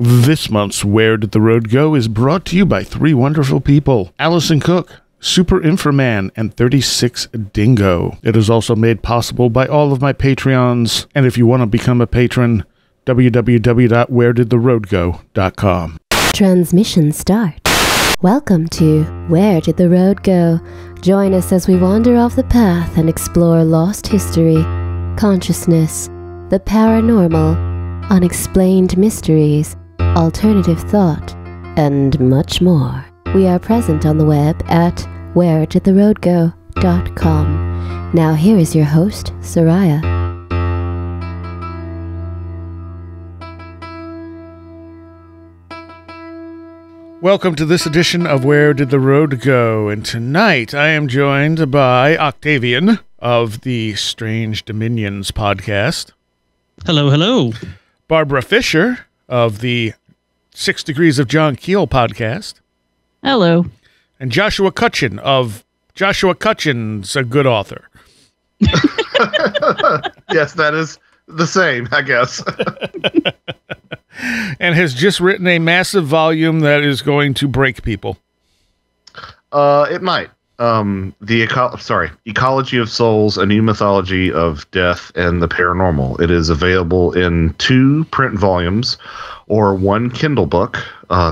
This month's Where Did the Road Go is brought to you by three wonderful people, Allison Cook, Super Inframan, and 36 Dingo. It is also made possible by all of my Patreons, and if you want to become a patron, www.wheredidtheroadgo.com. Transmission start. Welcome to Where Did the Road Go? Join us as we wander off the path and explore lost history, consciousness, the paranormal, unexplained mysteries, alternative thought, and much more. We are present on the web at wheredidtheroadgo.com. Now here is your host, Soraya. Welcome to this edition of Where Did the Road Go? And tonight I am joined by Octavian of the Strange Dominions podcast. Hello, hello. Barbara Fisher of the 6 Degrees of John Keel podcast. Hello. And Joshua Cutchin of Joshua Cutchin's a good author. Yes, that is the same, I guess. And has just written a massive volume that is going to break people. It might. Ecology of Souls, A New Mythology of Death and the Paranormal. It is available in 2 print volumes or 1 Kindle book.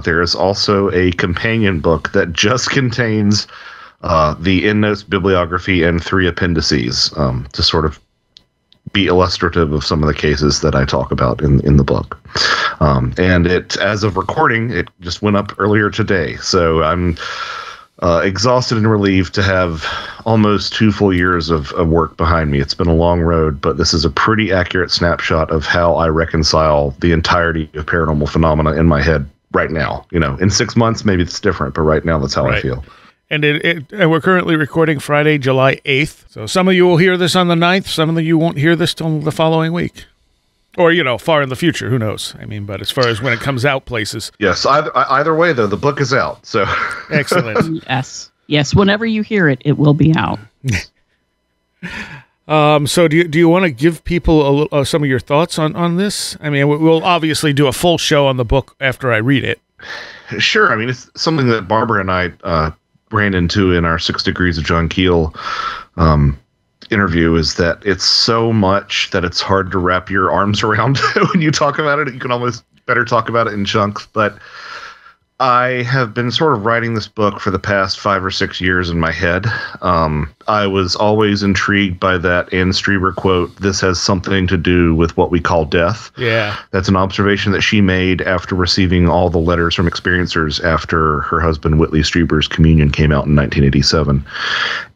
There is also a companion book that just contains the endnotes, bibliography, and 3 appendices to sort of be illustrative of some of the cases that I talk about in the book. And it, as of recording, it just went up earlier today. So I'm exhausted and relieved to have almost 2 full years of work behind me. It's been a long road, but this is a pretty accurate snapshot of how I reconcile the entirety of paranormal phenomena in my head right now. You know, in 6 months, maybe it's different, but right now that's how I feel. And and we're currently recording Friday, July 8th. So some of you will hear this on the 9th. Some of you won't hear this till the following week. Or, you know, far in the future. Who knows? I mean, but as far as when it comes out places. Yes. Either way, though, the book is out. So excellent. Yes. Whenever you hear it, it will be out. So do you want to give people some of your thoughts on this? I mean, we'll obviously do a full show on the book after I read it. Sure. I mean, it's something that Barbara and I ran into in our 6 Degrees of John Keel interview, is that it's so much that it's hard to wrap your arms around when you talk about it. You can almost better talk about it in chunks. But I have been sort of writing this book for the past 5 or 6 years in my head. I was always intrigued by that Anne Strieber quote, "This has something to do with what we call death." Yeah. That's an observation that she made after receiving all the letters from experiencers after her husband Whitley Strieber's communion came out in 1987.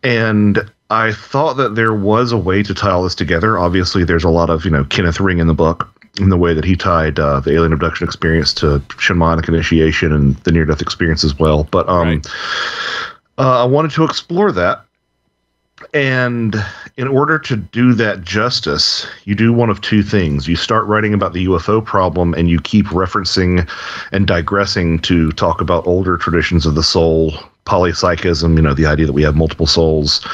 And I thought that there was a way to tie all this together. Obviously, there's a lot of, Kenneth Ring in the book, in the way that he tied the alien abduction experience to shamanic initiation and the near-death experience as well. But I wanted to explore that. And in order to do that justice, you do one of 2 things. You start writing about the UFO problem, and you keep referencing and digressing to talk about older traditions of the soul, polypsychism, the idea that we have multiple souls,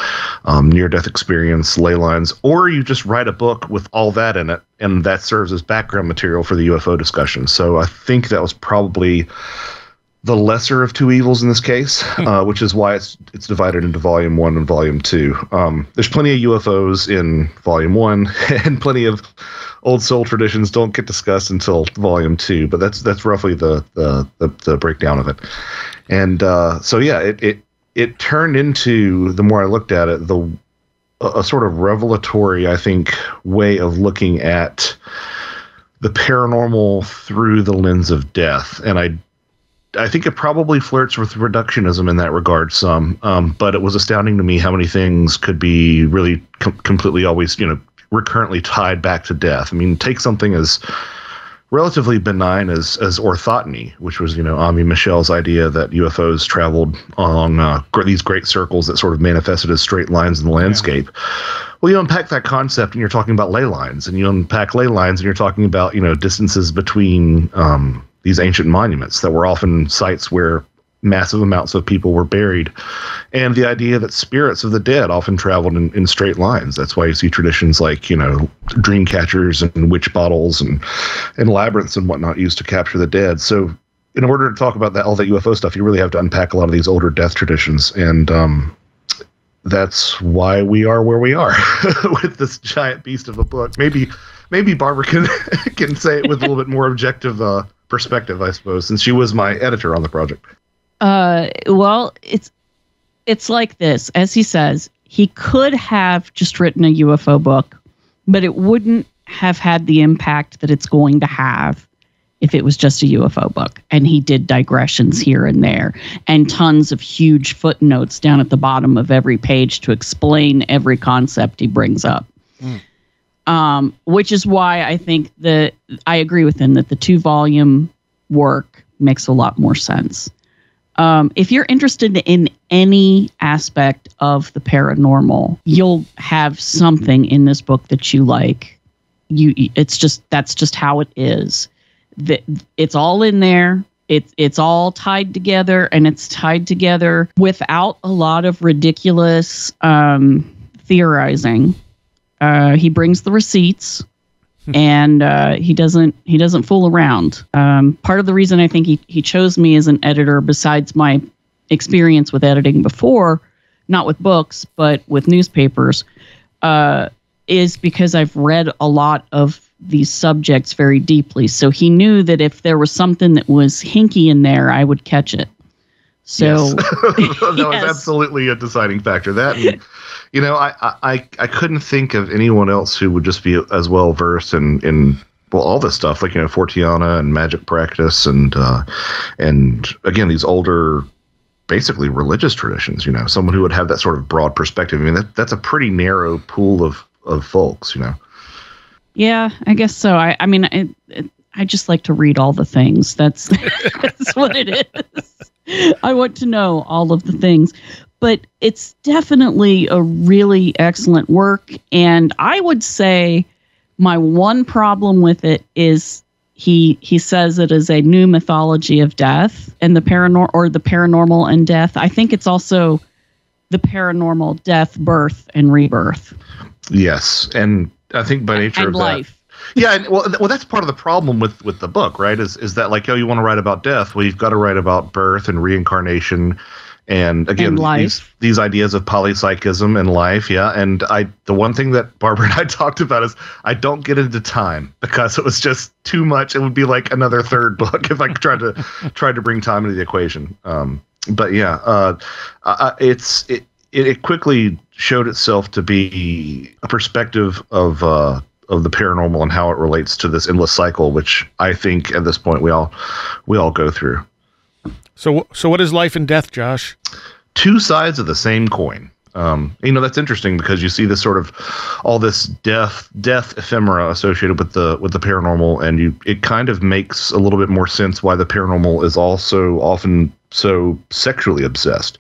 near-death experience, ley lines, or you just write a book with all that in it, and that serves as background material for the UFO discussion. So I think that was probably the lesser of 2 evils in this case, which is why it's divided into Volume 1 and Volume 2. There's plenty of UFOs in Volume 1, and plenty of old soul traditions don't get discussed until Volume 2, but that's roughly the breakdown of it. And it turned into, the more I looked at it, a sort of revelatory, I think, way of looking at the paranormal through the lens of death. And I think it probably flirts with reductionism in that regard some, but it was astounding to me how many things could be really completely always, recurrently tied back to death. I mean, take something as relatively benign as orthoteny, which was, Ami Michel's idea that UFOs traveled along these great circles that sort of manifested as straight lines in the landscape. Yeah. Well, you unpack that concept and you're talking about ley lines, and you unpack ley lines and you're talking about, distances between these ancient monuments that were often sites where massive amounts of people were buried, and the idea that spirits of the dead often traveled in straight lines. That's why you see traditions like, dream catchers and witch bottles and labyrinths and whatnot used to capture the dead. So in order to talk about all that UFO stuff, you really have to unpack a lot of these older death traditions, and that's why we are where we are with this giant beast of a book. Maybe Barbara can say it with a little bit more objective perspective, I suppose, since she was my editor on the project. Well, it's like this. As he says, he could have just written a UFO book, but it wouldn't have had the impact that it's going to have if it was just a UFO book. And he did digressions here and there and tons of huge footnotes down at the bottom of every page to explain every concept he brings up. Which is why I think that I agree with him that the 2-volume work makes a lot more sense. If you're interested in any aspect of the paranormal, you'll have something in this book that you like. That's just how it is. It's all in there. It's all tied together, and it's tied together without a lot of ridiculous theorizing. He brings the receipts, and he doesn't fool around. Part of the reason I think he chose me as an editor, besides my experience with editing before, not with books but with newspapers, is because I've read a lot of these subjects very deeply. So he knew that if there was something that was hinky in there, I would catch it. So yes. That was absolutely a deciding factor. That, and, I couldn't think of anyone else who would just be as well versed in all this stuff, like Forteana and magic practice, and again these older, basically religious traditions. Someone who would have that sort of broad perspective. I mean, that's a pretty narrow pool of folks. Yeah, I guess so. I mean, I just like to read all the things. That's what it is. I want to know all of the things. But it's definitely a really excellent work. And I would say my one problem with it is he says it is a new mythology of death and the paranormal and death. I think it's also the paranormal, death, birth, and rebirth. Yes, and I think by nature of life. That, yeah, well, that's part of the problem with the book, right? Is that like, you want to write about death? Well, you've got to write about birth and reincarnation, and again, these ideas of polypsychism and life. Yeah, and the one thing that Barbara and I talked about is I don't get into time because it was just too much. It would be like another third book if I tried to bring time into the equation. But yeah, it quickly showed itself to be a perspective of the paranormal and how it relates to this endless cycle, which I think at this point we all go through. So what is life and death, Josh? Two sides of the same coin. That's interesting because you see this sort of all this death ephemera associated with the paranormal, and it kind of makes a little bit more sense why the paranormal is also often so sexually obsessed.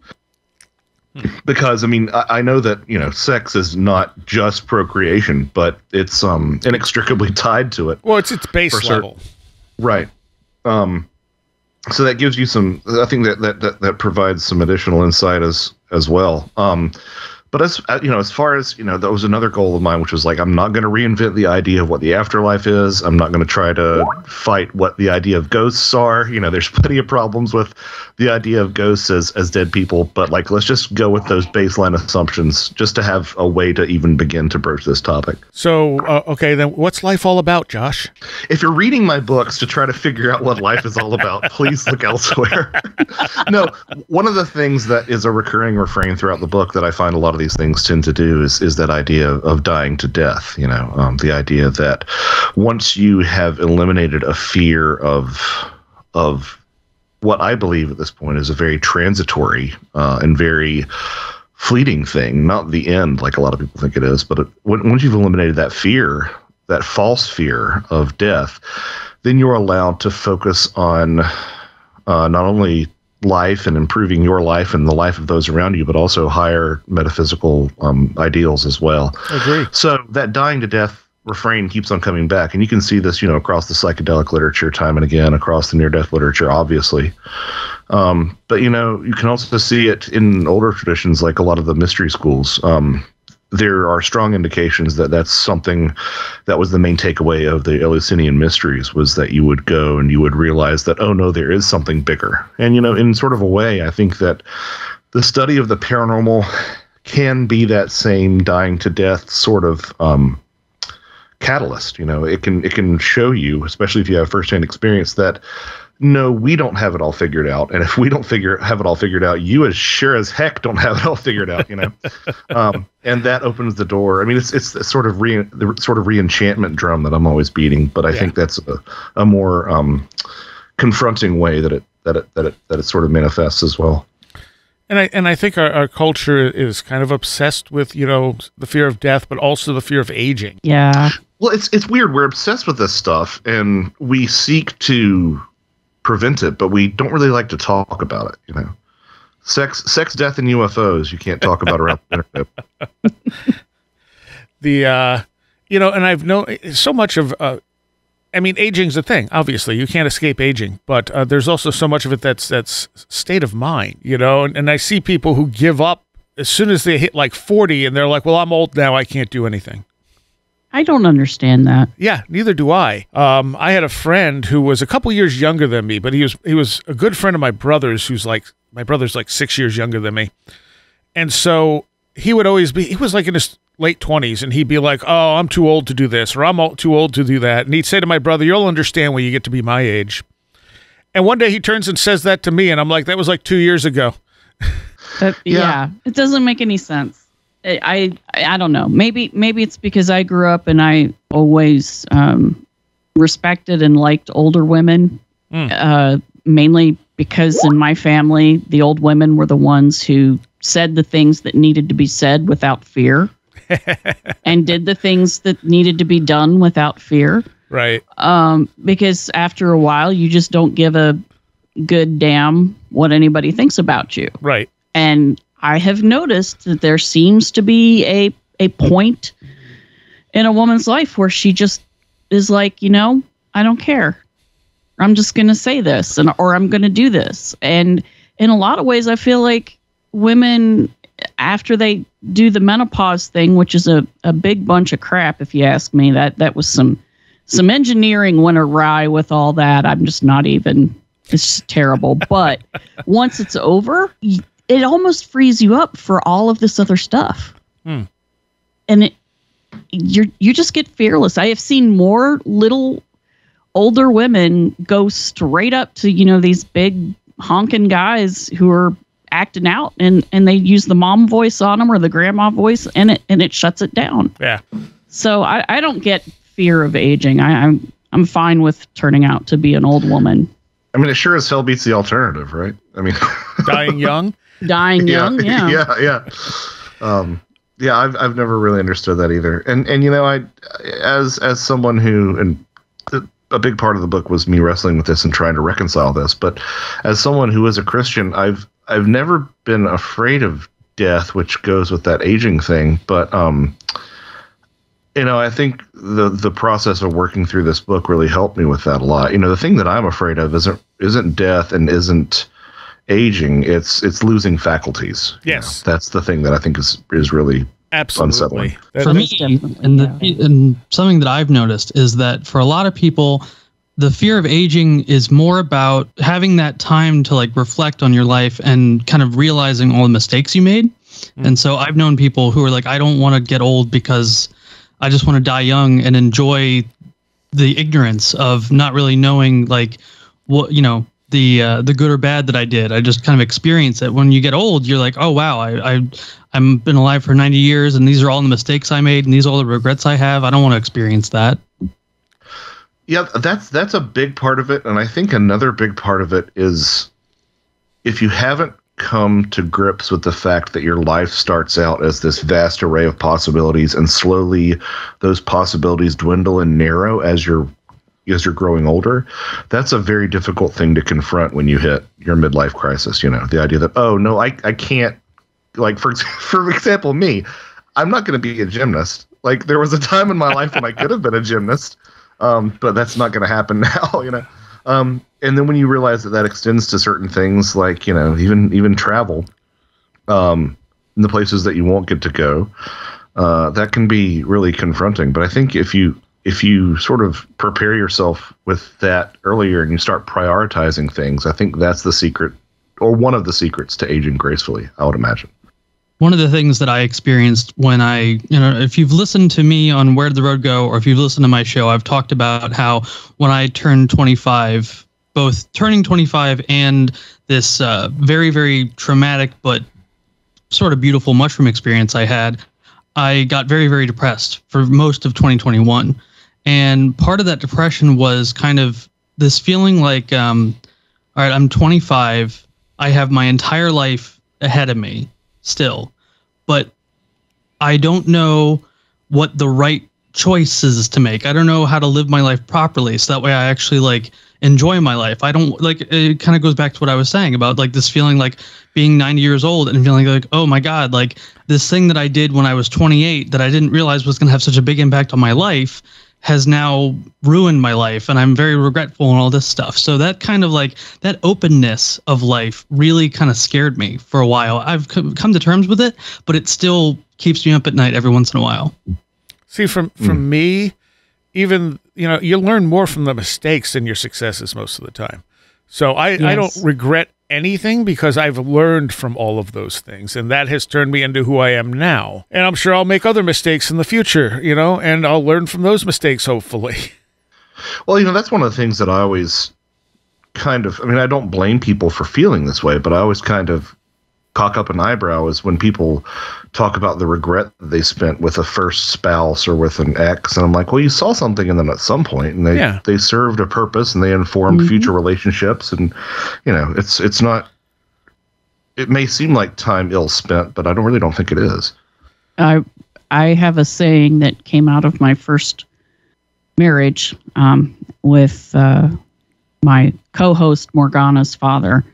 Because I know that sex is not just procreation, but it's inextricably tied to it. Well, it's base level, right? So that gives you some. I think that provides some additional insight as well. But as far as that was another goal of mine, which was like, I'm not going to reinvent the idea of what the afterlife is. I'm not going to try to fight what the idea of ghosts are. There's plenty of problems with the idea of ghosts as dead people, but like, let's just go with those baseline assumptions just to have a way to even begin to broach this topic. So, okay, then what's life all about, Josh? If you're reading my books to try to figure out what life is all about, please look elsewhere. No, one of the things that is a recurring refrain throughout the book that I find a lot of these things tend to do is that idea of dying to death. The idea that once you have eliminated a fear of what I believe at this point is a very transitory and very fleeting thing, not the end like a lot of people think it is, but once you've eliminated that fear, that false fear of death, then you're allowed to focus on not only life and improving your life and the life of those around you, but also higher metaphysical ideals as well. I agree. So that dying to death refrain keeps on coming back, and you can see this, across the psychedelic literature time and again, across the near-death literature, obviously. But you can also see it in older traditions, like a lot of the mystery schools. There are strong indications that that's something that was the main takeaway of the Eleusinian mysteries, was that you would go and you would realize that, oh no, there is something bigger. And, in sort of a way, I think that the study of the paranormal can be that same dying to death sort of catalyst. It can show you, especially if you have firsthand experience, that no, we don't have it all figured out. And if we don't have it all figured out, you as sure as heck don't have it all figured out, and that opens the door. I mean, it's the sort of re-enchantment drum that I'm always beating, but I think that's a more confronting way that it sort of manifests as well. And I think our culture is kind of obsessed with, the fear of death, but also the fear of aging. Yeah. Well, it's weird. We're obsessed with this stuff, and we seek to prevent it, but we don't really like to talk about it. Sex, death, and UFOs. You can't talk about around the internet. And I've known so much of. Aging's a thing. Obviously, you can't escape aging, but there's also so much of it that's state of mind. And I see people who give up as soon as they hit like 40, and they're like, "Well, I'm old now. I can't do anything." I don't understand that. Yeah, neither do I. I had a friend who was a couple years younger than me, but he was a good friend of my brother's, my brother's like 6 years younger than me. And so he was like in his late 20s, and he'd be like, "Oh, I'm too old to do this," or "I'm too old to do that." And he'd say to my brother, "You'll understand when you get to be my age." And one day he turns and says that to me, and I'm like, that was like 2 years ago. Yeah, it doesn't make any sense. I don't know. Maybe it's because I grew up and I always respected and liked older women, mainly because in my family, the old women were the ones who said the things that needed to be said without fear and did the things that needed to be done without fear. Right. Because after a while, you just don't give a good damn what anybody thinks about you. Right. And I have noticed that there seems to be a point in a woman's life where she just is like, I don't care. I'm just going to say this or I'm going to do this. And in a lot of ways, I feel like women, after they do the menopause thing, which is a big bunch of crap, if you ask me, that was some engineering went awry with all that. I'm just not even, it's just terrible. But once it's over, it almost frees you up for all of this other stuff. And you just get fearless. I have seen more little older women go straight up to, these big honking guys who are acting out, and they use the mom voice on them or the grandma voice, and it shuts it down. Yeah. So I don't get fear of aging. I'm fine with turning out to be an old woman. I mean, it sure as hell beats the alternative, right? I mean, dying young. Dying young, yeah. I've never really understood that either. And I as someone who, and a big part of the book was me wrestling with this and trying to reconcile this, but as someone who is a Christian, I've never been afraid of death, which goes with that aging thing. But I think the process of working through this book really helped me with that a lot. The thing that I'm afraid of isn't death and isn't aging, it's losing faculties. Yes. That's the thing that I think is really absolutely unsettling. For me, and something that I've noticed is that for a lot of people, the fear of aging is more about having that time to like reflect on your life and kind of realizing all the mistakes you made. And so I've known people who are like, I don't want to get old because I just want to die young and enjoy the ignorance of not really knowing like what, the good or bad that I did. I just kind of experience it. When you get old, you're like, oh wow, I'm been alive for 90 years, and these are all the mistakes I made, and these are all the regrets I have. I don't want to experience that. Yeah, that's a big part of it, and I think another big part of it is if you haven't come to grips with the fact that your life starts out as this vast array of possibilities, and slowly those possibilities dwindle and narrow as you're growing older, that's a very difficult thing to confront when you hit your midlife crisis. The idea that, oh no, I can't, like for example, me, I'm not going to be a gymnast. Like there was a time in my life when I could have been a gymnast, but that's not going to happen now. And then when you realize that extends to certain things like, even travel, in the places that you won't get to go, that can be really confronting. But I think if you sort of prepare yourself with that earlier and you start prioritizing things, I think that's the secret, or one of the secrets to aging gracefully, I would imagine. One of the things that I experienced when if you've listened to me on Where Did the Road Go, or if you've listened to my show, I've talked about how when I turned 25, both turning 25 and this very, very traumatic but sort of beautiful mushroom experience I had, I got very, very depressed for most of 2021. And part of that depression was kind of this feeling like, all right, I'm 25. I have my entire life ahead of me still, but I don't know what the right choice is to make. I don't know how to live my life properly, so that way I actually enjoy my life. I don't it kind of goes back to what I was saying about this feeling like being 90 years old and feeling like, oh my God, this thing that I did when I was 28 that I didn't realize was going to have such a big impact on my life has now ruined my life, and I'm very regretful and all this stuff. So that kind of that openness of life really kind of scared me for a while. I've come to terms with it, but it still keeps me up at night every once in a while. See, from me, even, you learn more from the mistakes than your successes most of the time. So I don't regret anything because I've learned from all of those things, and that has turned me into who I am now. And I'm sure I'll make other mistakes in the future, and I'll learn from those mistakes, hopefully. Well, that's one of the things that I always I don't blame people for feeling this way, but I always kind of cock up an eyebrow is when people talk about the regret that they spent with a first spouse or with an ex. And I'm like, well, you saw something in them at some point, and they served a purpose and they informed future relationships. And, it's not, it may seem like time ill spent, but I don't think it is. I have a saying that came out of my first marriage with my co-host Morgana's father.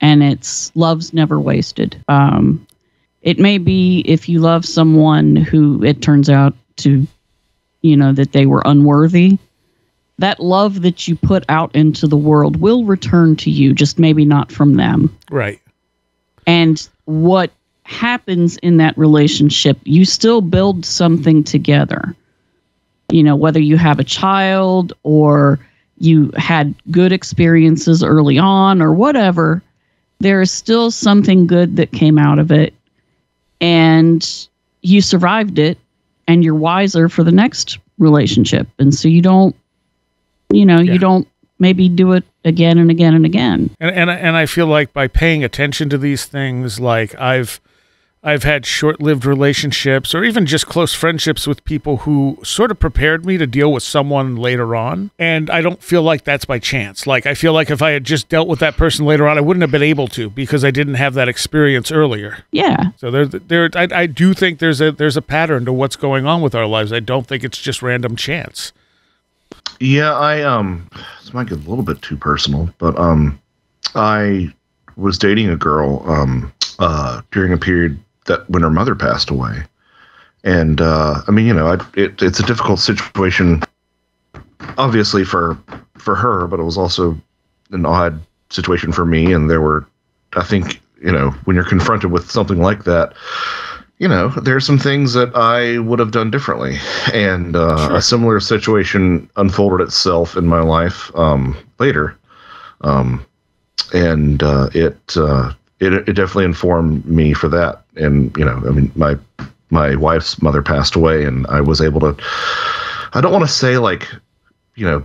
And it's love's never wasted. It may be if you love someone who it turns out to, that they were unworthy, that love that you put out into the world will return to you, just maybe not from them. Right. And what happens in that relationship, you still build something together. Whether you have a child or you had good experiences early on or whatever, there is still something good that came out of it, and you survived it, and you're wiser for the next relationship. And so you don't, you don't maybe do it again and again and again. And I feel like by paying attention to these things, I've had short-lived relationships or even just close friendships with people who sort of prepared me to deal with someone later on. And I don't feel like that's by chance. I feel like if I had just dealt with that person later on, I wouldn't have been able to because I didn't have that experience earlier. Yeah. So I do think there's a pattern to what's going on with our lives. I don't think it's just random chance. Yeah, this might get a little bit too personal, but I was dating a girl during a period that when her mother passed away. And, it's a difficult situation, obviously for her, but it was also an odd situation for me. And there were, I think, when you're confronted with something like that, there's some things that I would have done differently. And a similar situation unfolded itself in my life later. It definitely informed me for that. And, my wife's mother passed away, and I was able to, I don't want to say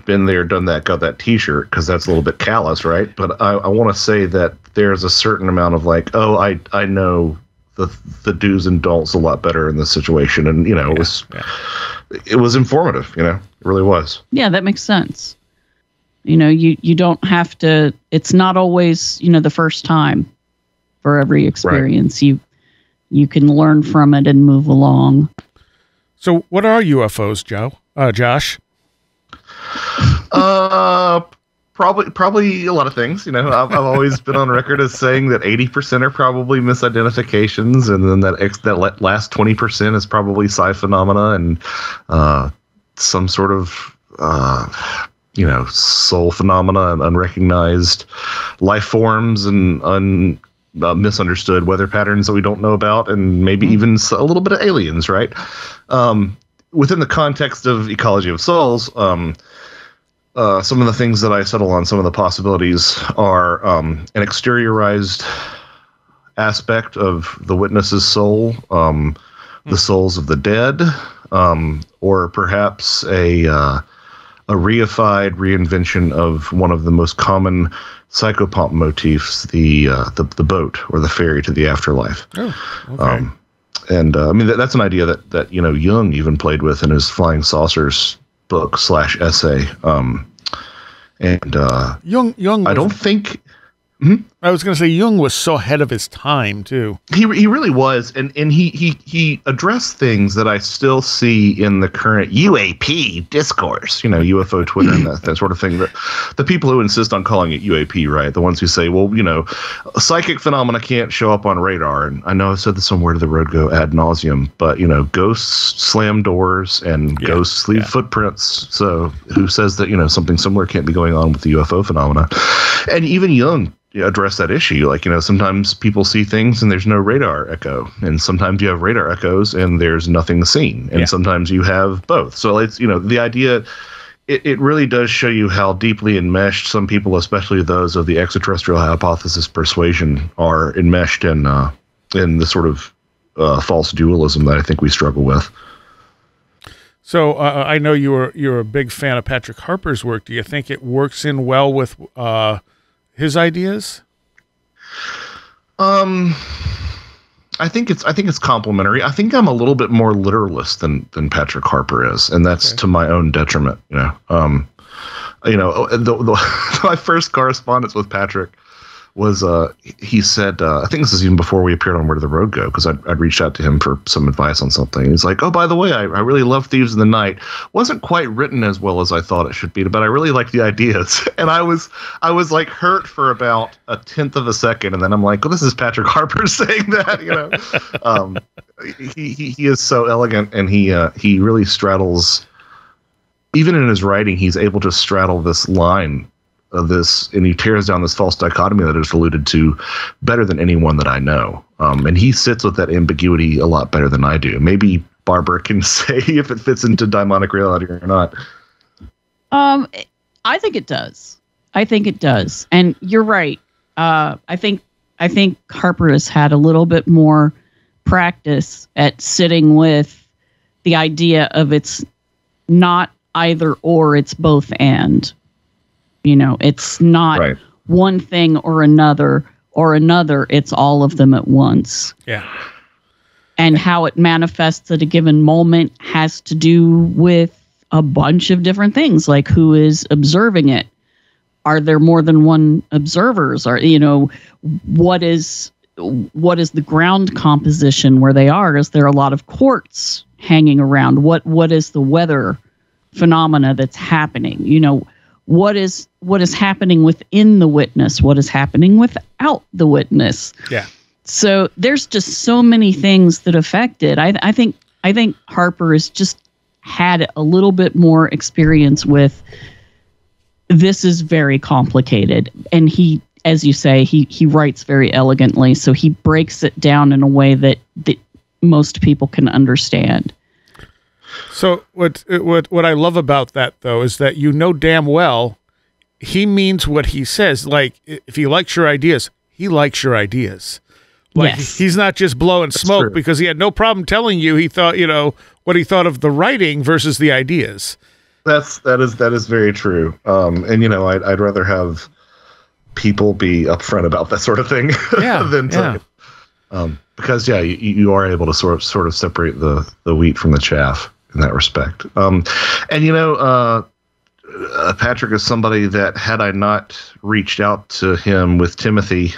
been there, done that, got that t-shirt, because that's a little bit callous, right? But I want to say that there's a certain amount of I know the do's and don'ts a lot better in this situation. And, it was informative, it really was. Yeah, that makes sense. You don't have to, it's not always, the first time for every experience. Right. You can learn from it and move along. So what are UFOs, Josh? Probably a lot of things. I've always been on record as saying that 80% are probably misidentifications, and then that last 20% is probably psi phenomena and some sort of soul phenomena and unrecognized life forms and misunderstood weather patterns that we don't know about, and maybe even a little bit of aliens, right? Within the context of Ecology of Souls, some of the things that I settle on, some of the possibilities are an exteriorized aspect of the witness's soul, the souls of the dead, or perhaps a reified reinvention of one of the most common psychopomp motifs, the boat or the ferry to the afterlife. Oh, okay. I mean, that's an idea that Jung even played with in his Flying Saucers book / essay. Jung I don't think. I was going to say Jung was so ahead of his time too. He really was, and he addressed things that I still see in the current UAP discourse, UFO Twitter and that sort of thing. The people who insist on calling it UAP, right? The ones who say, well, psychic phenomena can't show up on radar. And I know I've said this somewhere to the road go ad nauseum, but ghosts slam doors and ghosts leave footprints. So who says that something similar can't be going on with the UFO phenomena? And even Jung address that issue. Sometimes people see things and there's no radar echo, and sometimes you have radar echoes and there's nothing seen, and sometimes you have both. So it's the idea, it really does show you how deeply enmeshed some people, especially those of the extraterrestrial hypothesis persuasion, are enmeshed in the sort of false dualism that I think we struggle with. So I know you're a big fan of Patrick Harpur's work. Do you think it works in well with his ideas? I think it's complementary. I think I'm a little bit more literalist than Patrick Harpur is, and that's to my own detriment. My first correspondence with Patrick was he said, I think this is even before we appeared on Where Did the Road Go, because I'd reached out to him for some advice on something. He's like, oh, by the way, I really love Thieves in the Night. Wasn't quite written as well as I thought it should be, but I really like the ideas. And I was like hurt for about a tenth of a second, and then I'm like, well, this is Patrick Harpur saying that, he is so elegant, and he really straddles, even in his writing, he's able to straddle this line of this, and he tears down this false dichotomy that is alluded to better than anyone that I know. And he sits with that ambiguity a lot better than I do. Maybe Barbara can say if it fits into daimonic reality or not. I think it does. And you're right. I think Harpur has had a little bit more practice at sitting with the idea of it's not either or, it's both and. It's not one thing or another, it's all of them at once. Yeah. And how it manifests at a given moment has to do with a bunch of different things, like who is observing it. Are there more than one observers? What is the ground composition where they are? Is there a lot of quartz hanging around? What is the weather phenomena that's happening? What is happening within the witness? What is happening without the witness? Yeah. So there's just so many things that affect it. I think Harpur has just had a little bit more experience with this is very complicated, and he, as you say, he writes very elegantly, so he breaks it down in a way that most people can understand. So what I love about that, though, is that damn well he means what he says. Like, if he likes your ideas, he likes your ideas. Like, he's not just blowing smoke because he had no problem telling you he thought, what he thought of the writing versus the ideas. That is very true. And I'd rather have people be upfront about that sort of thing than because you are able to sort of separate the wheat from the chaff in that respect. Patrick is somebody that, had I not reached out to him with Timothy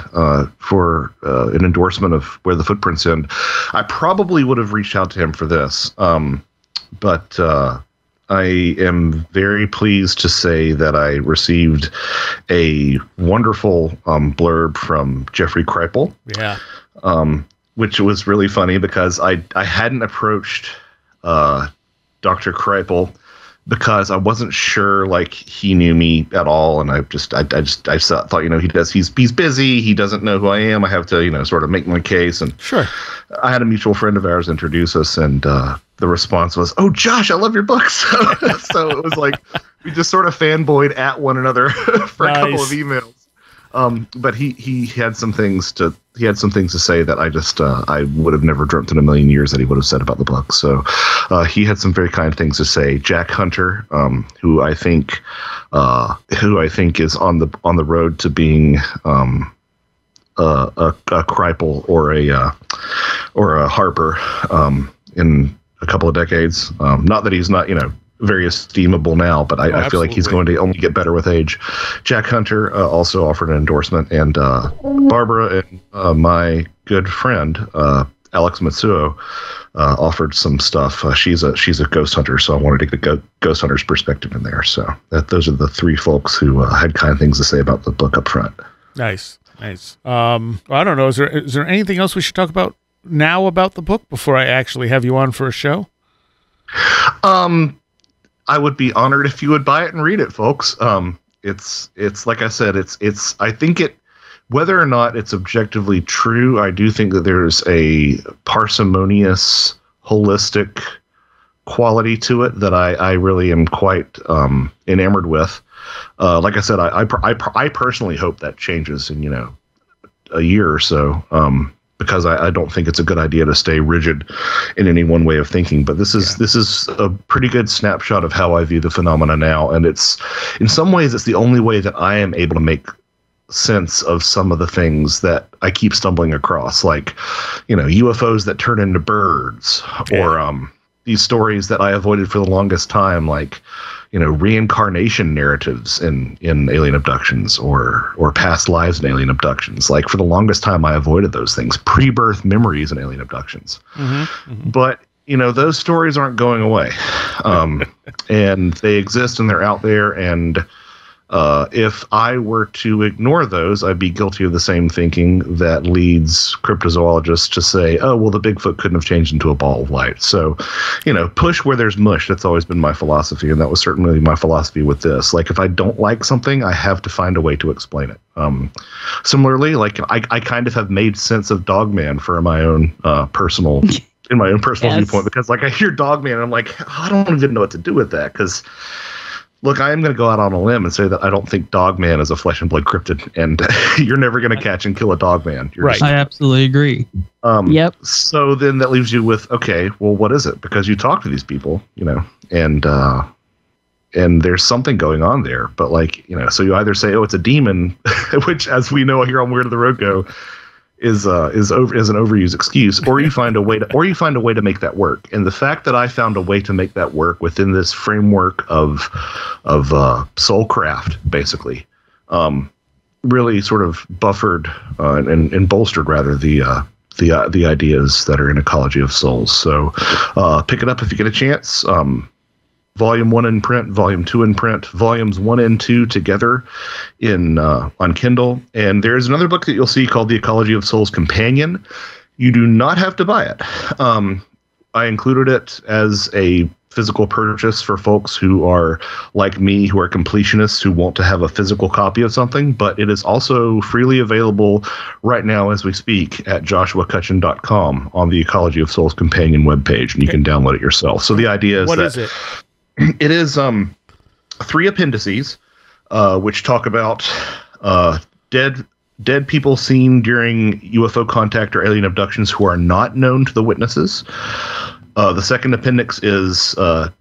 for an endorsement of Where the Footprints End, I probably would have reached out to him for this. But I am very pleased to say that I received a wonderful blurb from Jeffrey Kripal. Yeah. Which was really funny because I hadn't approached Dr. Kripal because I wasn't sure like he knew me at all, and I thought, you know, he's busy, he doesn't know who I am. I have to, you know, sort of make my case. And Sure. I had a mutual friend of ours introduce us, and the response was, "Oh, Josh, I love your books." So it was like we just sort of fanboyed at one another for a couple of emails. But he had some things to say that I would have never dreamt in a million years that he would have said about the book. So he had some very kind things to say. Jack Hunter, who I think is on the road to being a Kripal or a Harper in a couple of decades. Not that he's not, you know, very esteemable now, but I feel like he's going to only get better with age. Jack Hunter also offered an endorsement, and Barbara and my good friend Alex Matsuo offered some stuff. She's a ghost hunter, so I wanted to get a ghost hunter's perspective in there. So those are the three folks who had kind things to say about the book up front. Nice. Well, I don't know. Is there anything else we should talk about now about the book before I actually have you on for a show? I would be honored if you would buy it and read it, folks. It's like I said, it's I think whether or not it's objectively true, I do think that there's a parsimonious, holistic quality to it that I really am quite enamored with. Like I said, I personally hope that changes in, you know, a year or so. Because I don't think it's a good idea to stay rigid in any one way of thinking. But this is a pretty good snapshot of how I view the phenomena now. And it's, in some ways, it's the only way that I am able to make sense of some of the things that I keep stumbling across, like, you know, UFOs that turn into birds, or these stories that I avoided for the longest time, like, you know, reincarnation narratives in alien abductions, or past lives in alien abductions. Like, for the longest time, I avoided those things. Pre-birth memories in alien abductions. But, you know, those stories aren't going away. And they exist, and they're out there. And if I were to ignore those, I'd be guilty of the same thinking that leads cryptozoologists to say, oh, well, the Bigfoot couldn't have changed into a ball of light. So, you know, push where there's mush. That's always been my philosophy. And that was certainly my philosophy with this. Like, if I don't like something, I have to find a way to explain it. Similarly, like, I kind of have made sense of Dogman for my own personal viewpoint, because, like, I hear Dogman and I'm like, I don't even know what to do with that. Because, look, I am going to go out on a limb and say that I don't think Dogman is a flesh and blood cryptid, and you're never going to catch and kill a Dogman. Right. I absolutely agree. Yep. So then that leaves you with, okay, well, what is it? Because you talk to these people, you know, and there's something going on there. But, like, you know, so you either say, oh, it's a demon, which, as we know here on Where Did the Road Go, is an overused excuse, or you find a way to make that work. And the fact that I found a way to make that work within this framework of soulcraft, basically, really sort of buffered and bolstered rather the ideas that are in Ecology of Souls. So pick it up if you get a chance. Volume 1 in print, Volume 2 in print, Volumes 1 and 2 together on Kindle. And there's another book that you'll see called The Ecology of Souls Companion. You do not have to buy it. I included it as a physical purchase for folks who are like me, who are completionists, who want to have a physical copy of something, but it is also freely available right now as we speak at joshuacutchin.com on the Ecology of Souls Companion webpage, and you can download it yourself. So the idea is What is it? It is 3 appendices, which talk about dead people seen during UFO contact or alien abductions who are not known to the witnesses. The second appendix is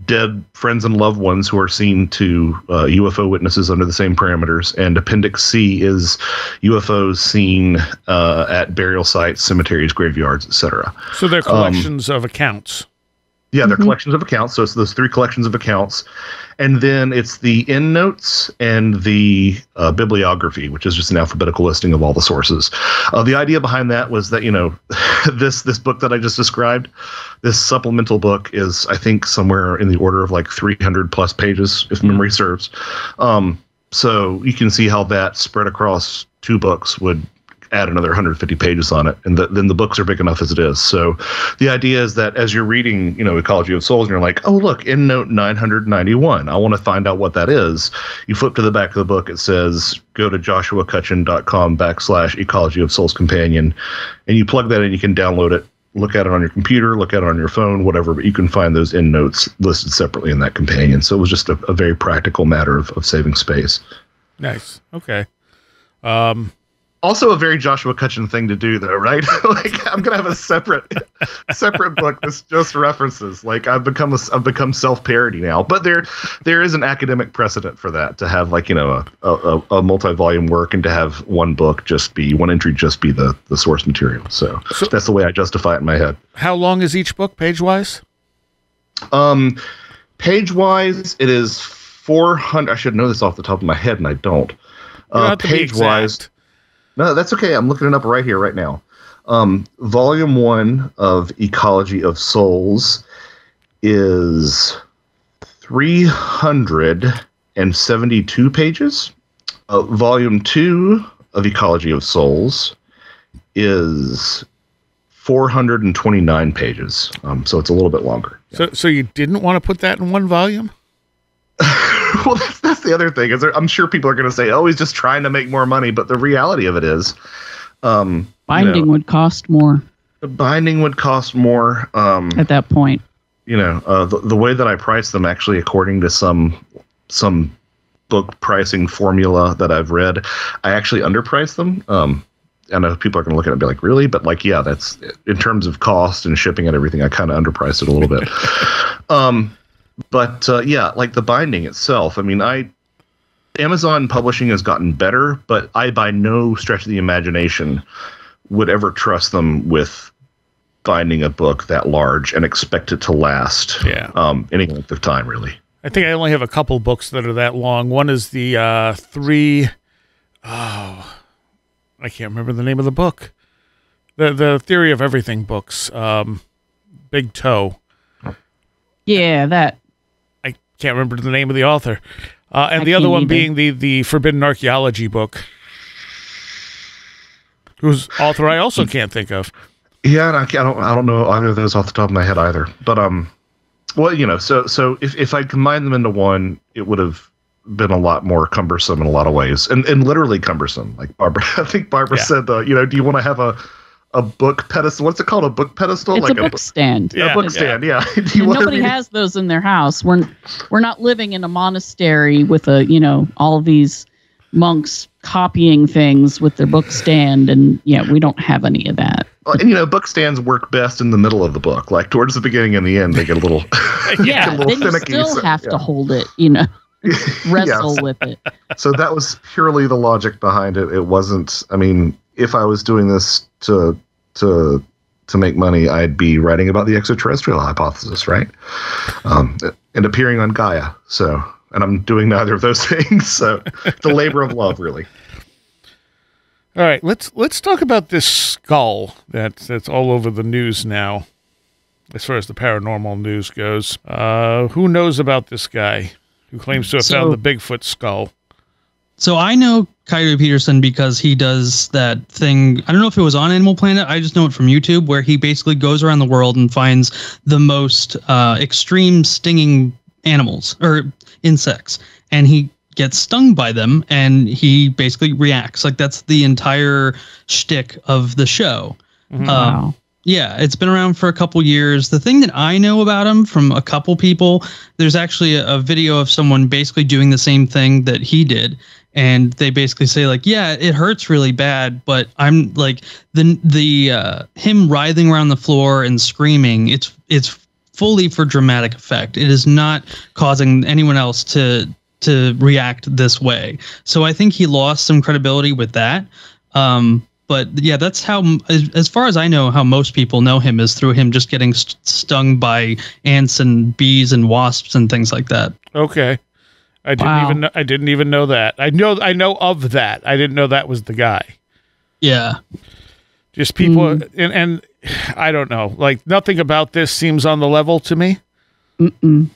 dead friends and loved ones who are seen to UFO witnesses under the same parameters. And Appendix C is UFOs seen at burial sites, cemeteries, graveyards, etc. So they're collections of accounts. Yeah, they're collections of accounts. So it's those 3 collections of accounts. And then it's the endnotes and the bibliography, which is just an alphabetical listing of all the sources. The idea behind that was that, you know, this book that I just described, this supplemental book is, I think, somewhere in the order of like 300 plus pages, if memory serves. So you can see how that spread across 2 books would add another 150 pages on it, and then the books are big enough as it is. So the idea is that as you're reading, Ecology of Souls, and you're like, oh, look, EndNote 991. I want to find out what that is. You flip to the back of the book. It says, go to joshuacutchin.com/Ecology of Souls Companion, and you plug that in. You can download it, look at it on your computer, look at it on your phone, whatever, but you can find those EndNotes listed separately in that companion. So it was just a very practical matter of saving space. Nice. Okay. Also a very Joshua Cutchin thing to do, though, right? Like, I'm gonna have a separate book that's just references. Like, I've become self-parody now, but there is an academic precedent for that, to have, like, a multi-volume work, and to have one entry just be the source material. So that's the way I justify it in my head. How long is each book, page-wise? Page-wise, it is 400. I should know this off the top of my head, and I don't. Page-wise. No, that's okay. I'm looking it up right here, right now. Volume 1 of Ecology of Souls is 372 pages. Volume 2 of Ecology of Souls is 429 pages. So it's a little bit longer. So you didn't want to put that in one volume? Well, that's the other thing. I'm sure people are going to say, "Oh, he's just trying to make more money," but the reality of it is, binding would cost more. The binding would cost more at that point. The way that I price them, actually, according to some book pricing formula that I've read, I actually underprice them. I know people are going to look at it and be like, "Really?" But yeah, that's in terms of cost and shipping and everything. I kind of underpriced it a little bit. But like the binding itself, I mean, Amazon publishing has gotten better, but I by no stretch of the imagination would ever trust them with binding a book that large and expect it to last any length of time, really. I think I only have a couple books that are that long. One is the I can't remember the name of the book. The Theory of Everything books, Big Toe. Yeah, that. Can't remember the name of the author. And the other one being the Forbidden Archaeology book, whose author I also can't think of. Yeah, and I don't know either of those off the top of my head either. But so if I combined them into one, it would have been a lot more cumbersome in a lot of ways, and literally cumbersome. Like Barbara, I think Barbara said, do you want to have a book pedestal? What's it called? A book pedestal? It's like a book stand. Yeah, a book stand. Yeah. Nobody has those in their house. We're not living in a monastery with all these monks copying things with their book stand, and we don't have any of that. And book stands work best in the middle of the book. Like towards the beginning and the end, they get a little then finicky. You still have to hold it. Wrestle with it. So that was purely the logic behind it. It wasn't. I mean, if I was doing this to make money, I'd be writing about the extraterrestrial hypothesis, right? And appearing on Gaia. So, and I'm doing neither of those things. So, the labor of love, really. All right, let's talk about this skull that's all over the news now, as far as the paranormal news goes. Who knows about this guy who claims to have found the Bigfoot skull? So I know Kyree Peterson because he does that thing. I don't know if it was on Animal Planet. I just know it from YouTube, where he basically goes around the world and finds the most extreme stinging animals or insects, and he gets stung by them, and he basically reacts. Like, that's the entire shtick of the show. Wow. Yeah, it's been around for a couple years. The thing that I know about him from a couple people, there's actually a video of someone basically doing the same thing that he did. And they basically say, like, yeah, it hurts really bad, but I'm like the him writhing around the floor and screaming. It's fully for dramatic effect. It is not causing anyone else to react this way. So I think he lost some credibility with that. But yeah, that's how, as far as I know, how most people know him is through him just getting stung by ants and bees and wasps and things like that. Okay. I didn't even know that. I know of that. I didn't know that was the guy. Yeah. Just people, and I don't know. Like, nothing about this seems on the level to me. Mm-mm.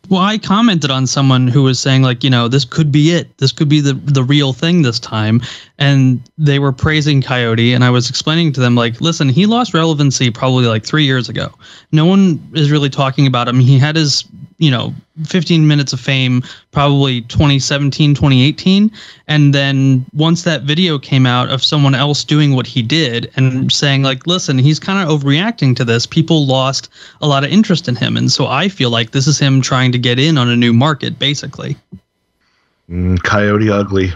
Well, I commented on someone who was saying, like, this could be it. This could be the real thing this time. And they were praising Coyote. And I was explaining to them, like, listen, he lost relevancy probably like 3 years ago. No one is really talking about him. He had his, 15 minutes of fame, probably 2017, 2018. And then once that video came out of someone else doing what he did and saying, like, listen, he's kind of overreacting to this, people lost a lot of interest in him. And so I feel like this is him trying to get in on a new market, basically. Coyote ugly.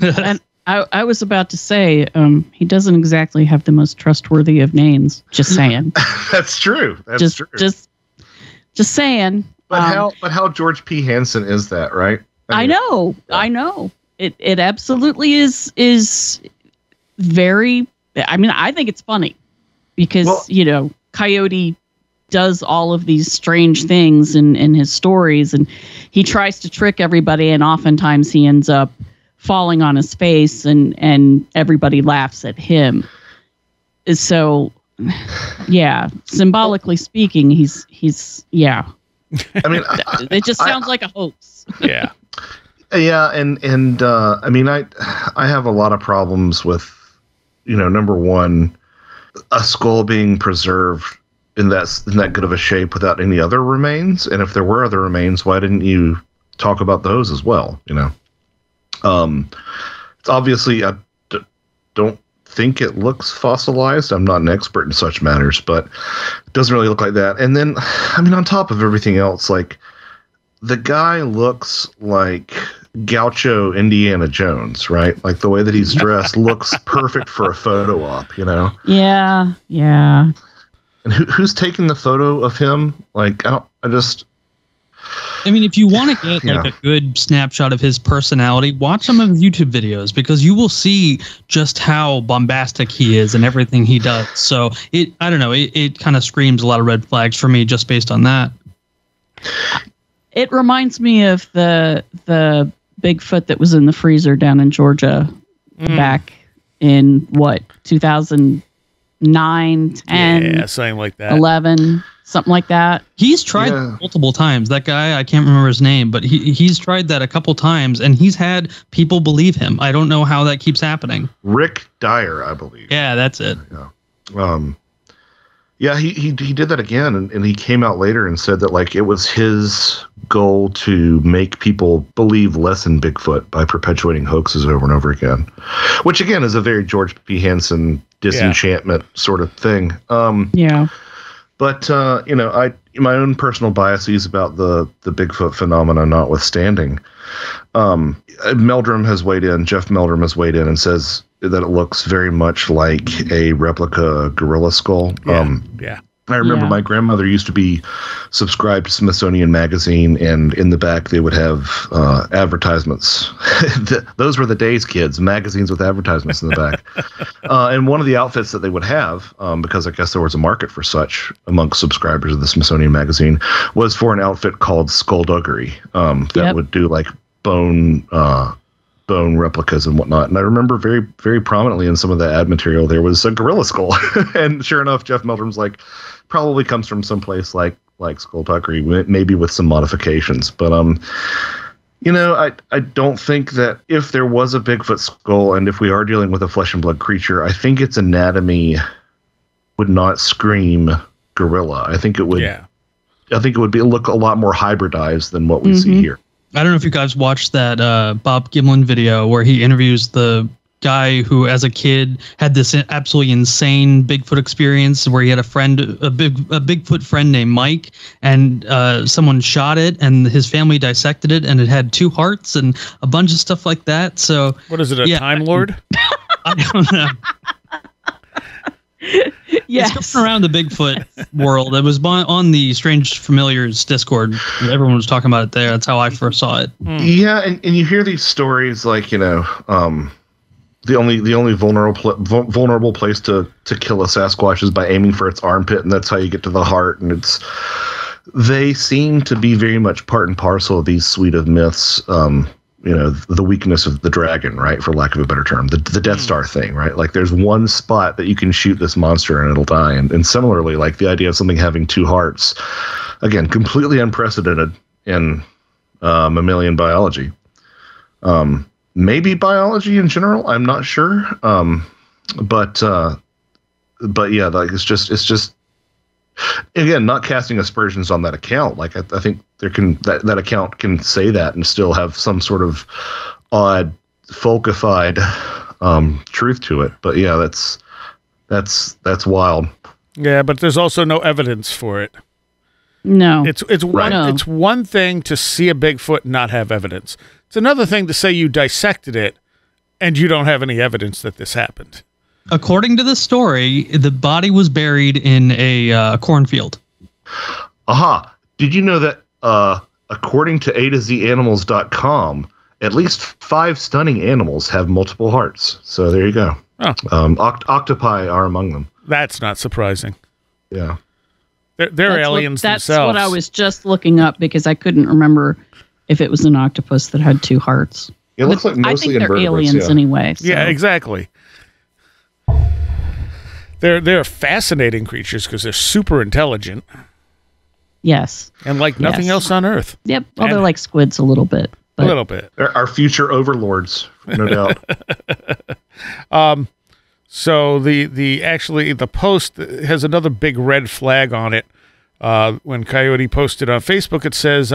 And I was about to say, he doesn't exactly have the most trustworthy of names. Just saying. That's true. That's true. Just saying. But how George P. Hansen is that, right? I know. It absolutely is very. I mean, I think it's funny because Coyote does all of these strange things in his stories, and he tries to trick everybody, and oftentimes he ends up falling on his face, and everybody laughs at him. So, yeah, symbolically speaking, he's yeah. I mean, it just sounds like a hoax. Yeah. Yeah, and I mean, I have a lot of problems with, number one, a skull being preserved in that good of a shape without any other remains. And if there were other remains, why didn't you talk about those as well? It's obviously, I don't think it looks fossilized. I'm not an expert in such matters, but it doesn't really look like that. And then, I mean, on top of everything else, like, the guy looks like Gaucho Indiana Jones, right? Like, the way that he's dressed looks perfect for a photo op, Yeah. And who's taking the photo of him? Like, I mean, if you want to get like a good snapshot of his personality, watch some of his YouTube videos, because you will see just how bombastic he is and everything he does. So I don't know, it kind of screams a lot of red flags for me just based on that. It reminds me of the Bigfoot that was in the freezer down in Georgia back in 2009, 10, something like that. 11. Something like that. He's tried multiple times. That guy, I can't remember his name, but he's tried that a couple times, and he's had people believe him. I don't know how that keeps happening. Rick Dyer, I believe. Yeah, that's it. Yeah. He did that again, and he came out later and said that, like, it was his goal to make people believe less in Bigfoot by perpetuating hoaxes over and over again, which again is a very George P. Hansen disenchantment sort of thing. Yeah. But, my own personal biases about the Bigfoot phenomena notwithstanding, Meldrum has weighed in, Jeff Meldrum has weighed in and says that it looks very much like a replica gorilla skull. Yeah. I remember my grandmother used to be subscribed to Smithsonian Magazine, and in the back they would have advertisements. Those were the days, kids, magazines with advertisements in the back. And one of the outfits that they would have, because I guess there was a market for such amongst subscribers of the Smithsonian Magazine, was for an outfit called Skullduggery that would do like bone replicas and whatnot. And I remember very, very prominently in some of the ad material, there was a gorilla skull. And sure enough, Jeff Meldrum's like, probably comes from someplace like Skullduggery, maybe with some modifications. But, I don't think that if there was a Bigfoot skull, and if we are dealing with a flesh and blood creature, I think its anatomy would not scream gorilla. I think it would. Yeah. I think it would look a lot more hybridized than what we see here. I don't know if you guys watched that Bob Gimlin video where he interviews the guy who, as a kid, had this absolutely insane Bigfoot experience where he had a Bigfoot friend named Mike, and someone shot it, and his family dissected it, and it had 2 hearts and a bunch of stuff like that. So what is it? A Time Lord? I don't know. Yes. It's going around the Bigfoot world. It was on the Strange Familiars Discord. Everyone was talking about it there. That's how I first saw it. Yeah, and you hear these stories like, the only vulnerable place to kill a Sasquatch is by aiming for its armpit, and that's how you get to the heart. And they seem to be very much part and parcel of these suite of myths. The weakness of the dragon, right? For lack of a better term, the Death Star thing, right? Like, there's one spot that you can shoot this monster and it'll die. And similarly, like the idea of something having 2 hearts, again, completely unprecedented in mammalian biology. Maybe biology in general. I'm not sure. But yeah, like it's just again, not casting aspersions on that account. Like I think there can that account can say that and still have some sort of odd folkified truth to it. But yeah, that's wild. Yeah, but there's also no evidence for it. No. It's one thing to see a Bigfoot and not have evidence. It's another thing to say you dissected it and you don't have any evidence that this happened. According to the story, the body was buried in a cornfield. Aha. Did you know that according to A2ZAnimals.com, at least 5 stunning animals have multiple hearts? So there you go. Oh. Octopi are among them. That's not surprising. Yeah. They're aliens that's themselves. That's what I was just looking up because I couldn't remember if it was an octopus that had 2 hearts. It looks like mostly I think they're invertebrates, aliens anyway. So. Yeah, exactly. They're fascinating creatures because they're super intelligent Yes. and like nothing else on Earth. Yep. Well, they're like squids a little bit. A little bit. They're our future overlords, no doubt. So the post has another big red flag on it. When Coyote posted on Facebook, it says,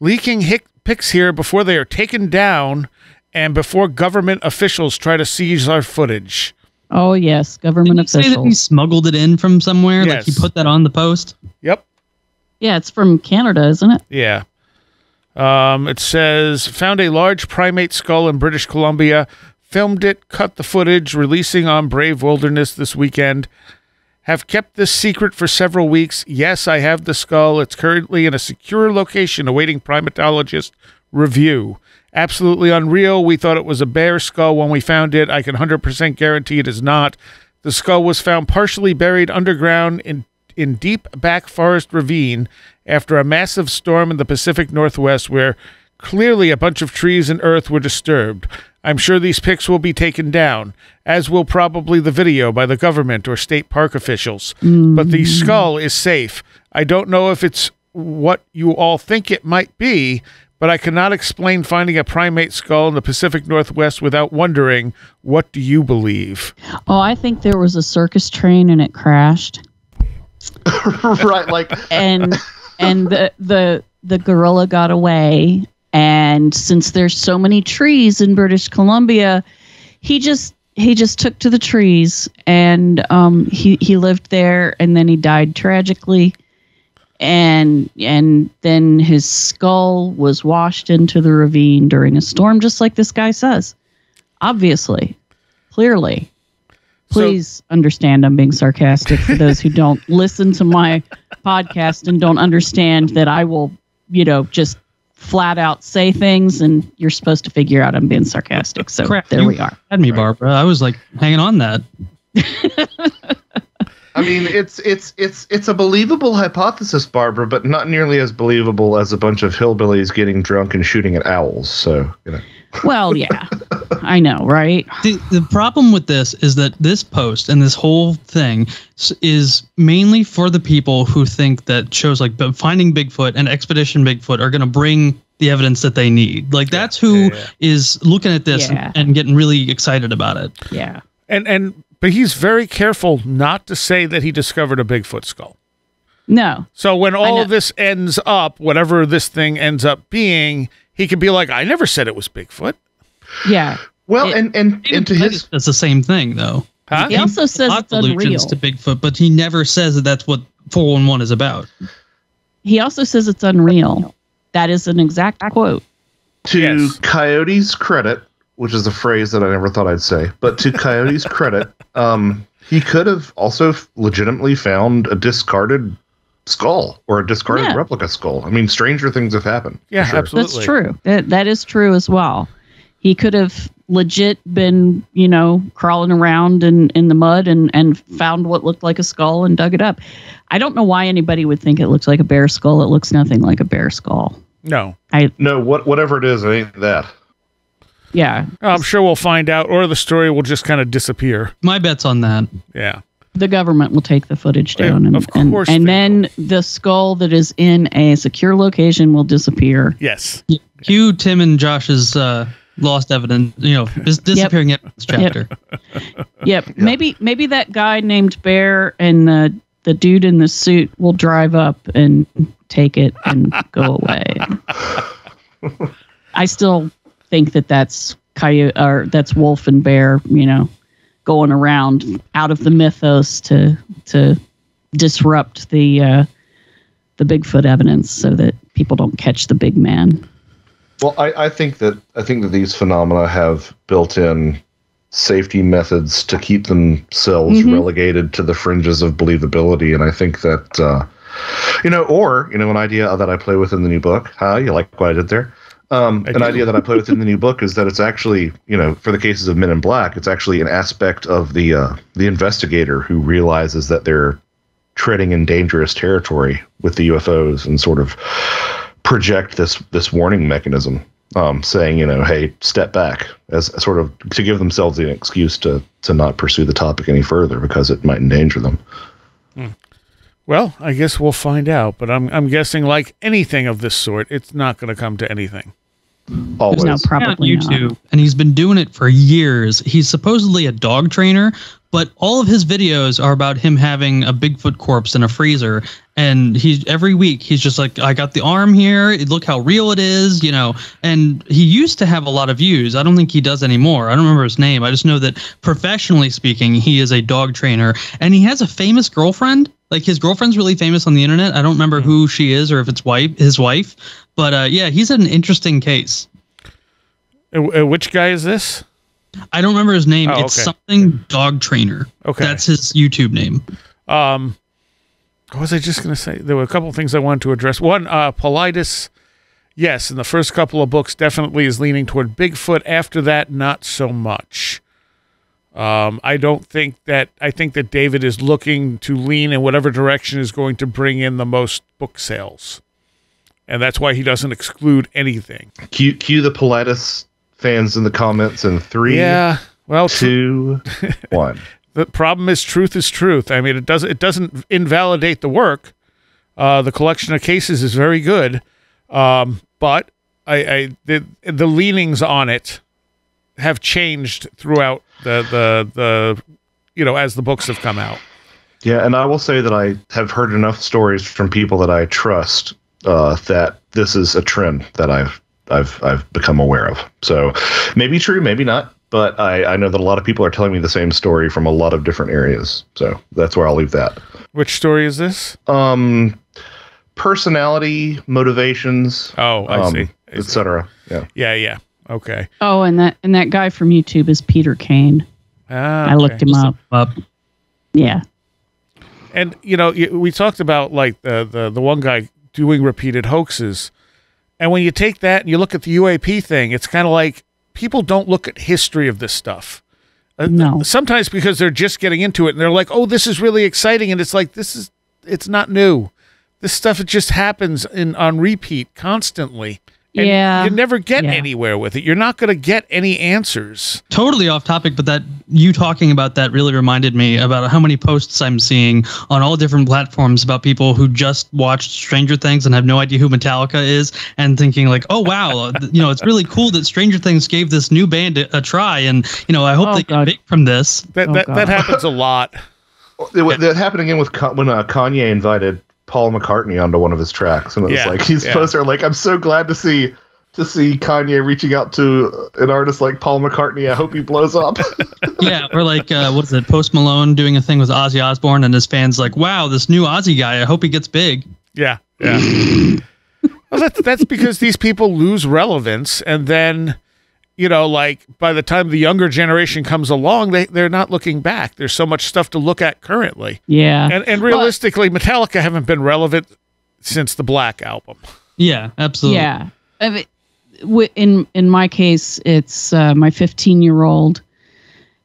leaking pics here before they are taken down and before government officials try to seize our footage. Oh, yes. Government Didn't you say that he officials. smuggled it in from somewhere? Yes. Like he put that on the post? Yep. Yeah, it's from Canada, isn't it? Yeah. It says, found a large primate skull in British Columbia, filmed it, cut the footage, releasing on Brave Wilderness this weekend. Have kept this secret for several weeks. Yes, I have the skull. It's currently in a secure location awaiting primatologist review. Absolutely unreal. We thought it was a bear skull when we found it. I can 100% guarantee it is not. The skull was found partially buried underground in deep back forest ravine after a massive storm in the Pacific Northwest where clearly a bunch of trees and earth were disturbed. I'm sure these pics will be taken down, as will probably the video by the government or state park officials. But the skull is safe. I don't know if it's what you all think it might be, but I cannot explain finding a primate skull in the Pacific Northwest without wondering, what do you believe? Oh, I think there was a circus train and it crashed. Right, like and the gorilla got away. And since there's so many trees in British Columbia, he just took to the trees and he lived there and then he died tragically. And then his skull was washed into the ravine during a storm, just like this guy says. Obviously, clearly. Please understand I'm being sarcastic for those who don't listen to my podcast and don't understand that I will, just flat out say things and you're supposed to figure out I'm being sarcastic. So there we are. Had me, Barbara. I was like hanging on that. I mean, it's a believable hypothesis, Barbara, but not nearly as believable as a bunch of hillbillies getting drunk and shooting at owls. So, Well, yeah, I know, right? The problem with this is that this post and this whole thing is mainly for the people who think that shows like Finding Bigfoot and Expedition Bigfoot are going to bring the evidence that they need. Like that's who is looking at this and getting really excited about it. Yeah. But he's very careful not to say that he discovered a Bigfoot skull. No. So when all of this ends up, whatever this thing ends up being, he could be like, I never said it was Bigfoot. Yeah. Well, and to his... That's the same thing, though. Huh? He also says it's unreal. To Bigfoot, but he never says that that's what 411 is about. He also says it's unreal. That is an exact quote. To Coyote's credit, which is a phrase that I never thought I'd say, but to Coyote's credit, he could have also legitimately found a discarded skull or a discarded replica skull. I mean, stranger things have happened. Yeah, sure. absolutely. That's true. That is true as well. He could have legit been, crawling around in the mud and found what looked like a skull and dug it up. I don't know why anybody would think it looks like a bear skull. It looks nothing like a bear skull. No. Whatever it is, it ain't that. Yeah. I'm sure we'll find out, or the story will just kind of disappear. My bet's on that. Yeah. The government will take the footage down, Of course and they then the skull that is in a secure location will disappear. Yes. Cue Tim and Josh's lost evidence, disappearing evidence chapter. Yep. Maybe that guy named Bear and the dude in the suit will drive up and take it and go away. I still think that's Coyote, or that's Wolf and Bear, going around out of the mythos to disrupt the Bigfoot evidence so that people don't catch the big man. Well, I think that these phenomena have built-in safety methods to keep themselves relegated to the fringes of believability, and I think that an idea that I play with in the new book. You like what I did there? An idea that I play with in the new book is that it's actually, for the cases of Men in Black, it's actually an aspect of the investigator who realizes that they're treading in dangerous territory with the UFOs and sort of project this warning mechanism, saying, hey, step back, as sort of to give themselves an excuse to not pursue the topic any further because it might endanger them. Well, I guess we'll find out, but I'm guessing, like anything of this sort, it's not going to come to anything. Always. No, probably on YouTube, and he's been doing it for years. He's supposedly a dog trainer, but all of his videos are about him having a Bigfoot corpse in a freezer. And every week he's just like, I got the arm here. Look how real it is, And he used to have a lot of views. I don't think he does anymore. I don't remember his name. I just know that professionally speaking, he is a dog trainer, and he has a famous girlfriend. Like, his girlfriend's really famous on the internet. I don't remember who she is or if it's his wife. But he's an interesting case. Which guy is this? I don't remember his name. It's okay. something dog trainer. Okay. That's his YouTube name. What was I just going to say? There were a couple of things I wanted to address. One, Paulides, yes, in the first couple of books, definitely is leaning toward Bigfoot. After that, not so much. I think that David is looking to lean in whatever direction is going to bring in the most book sales. And that's why he doesn't exclude anything. Cue the Paulides fans in the comments in 3, 2, 1. The problem is truth is truth. I mean, it doesn't invalidate the work. The collection of cases is very good, but the leanings on it have changed throughout the as the books have come out. Yeah, and I will say that I have heard enough stories from people that I trust that this is a trend that I've become aware of. So maybe true, maybe not. But I know that a lot of people are telling me the same story from a lot of different areas. So that's where I'll leave that. Which story is this? Personality, motivations. Oh, I see. Etc. Yeah. Yeah. Okay. Oh, and that guy from YouTube is Peter Kane. I looked him up. Yeah. And we talked about like the one guy doing repeated hoaxes, and when you take that and you look at the UAP thing, it's kind of like, people don't look at history of this stuff. No. Sometimes because they're just getting into it and they're like, oh, this is really exciting. And it's like, it's not new. This stuff, it just happens on repeat constantly. And you never get anywhere with it. You're not going to get any answers. Totally off topic, but that you talking about that really reminded me about how many posts I'm seeing on all different platforms about people who just watched Stranger Things and have no idea who Metallica is, and thinking like, oh, wow, it's really cool that Stranger Things gave this new band a try. And, I hope they get big from this. That happens a lot. That happened again with when Kanye invited Paul McCartney onto one of his tracks, and it was like he's poster like, I'm so glad to see Kanye reaching out to an artist like Paul McCartney. I hope he blows up. Yeah, or like what is it, Post Malone doing a thing with Ozzy Osbourne, and his fans like, wow, this new Ozzy guy, I hope he gets big. Yeah. Well, that's because these people lose relevance, and then like by the time the younger generation comes along, they're not looking back. There's so much stuff to look at currently. Yeah. And realistically, Metallica haven't been relevant since the Black Album. Yeah, absolutely. Yeah. I mean, in my case, it's my 15-year-old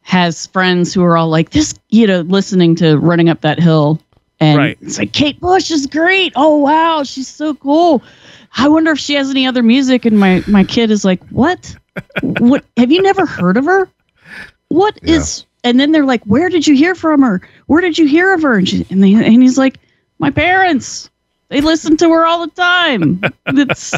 has friends who are all like this, listening to Running Up That Hill. And it's like, Kate Bush is great. Oh, wow. She's so cool. I wonder if she has any other music. And my kid is like, what? What? Have you never heard of her? What is and then they're like, where did you hear from her? Where did you hear of her? And he's like, my parents. They listen to her all the time. It's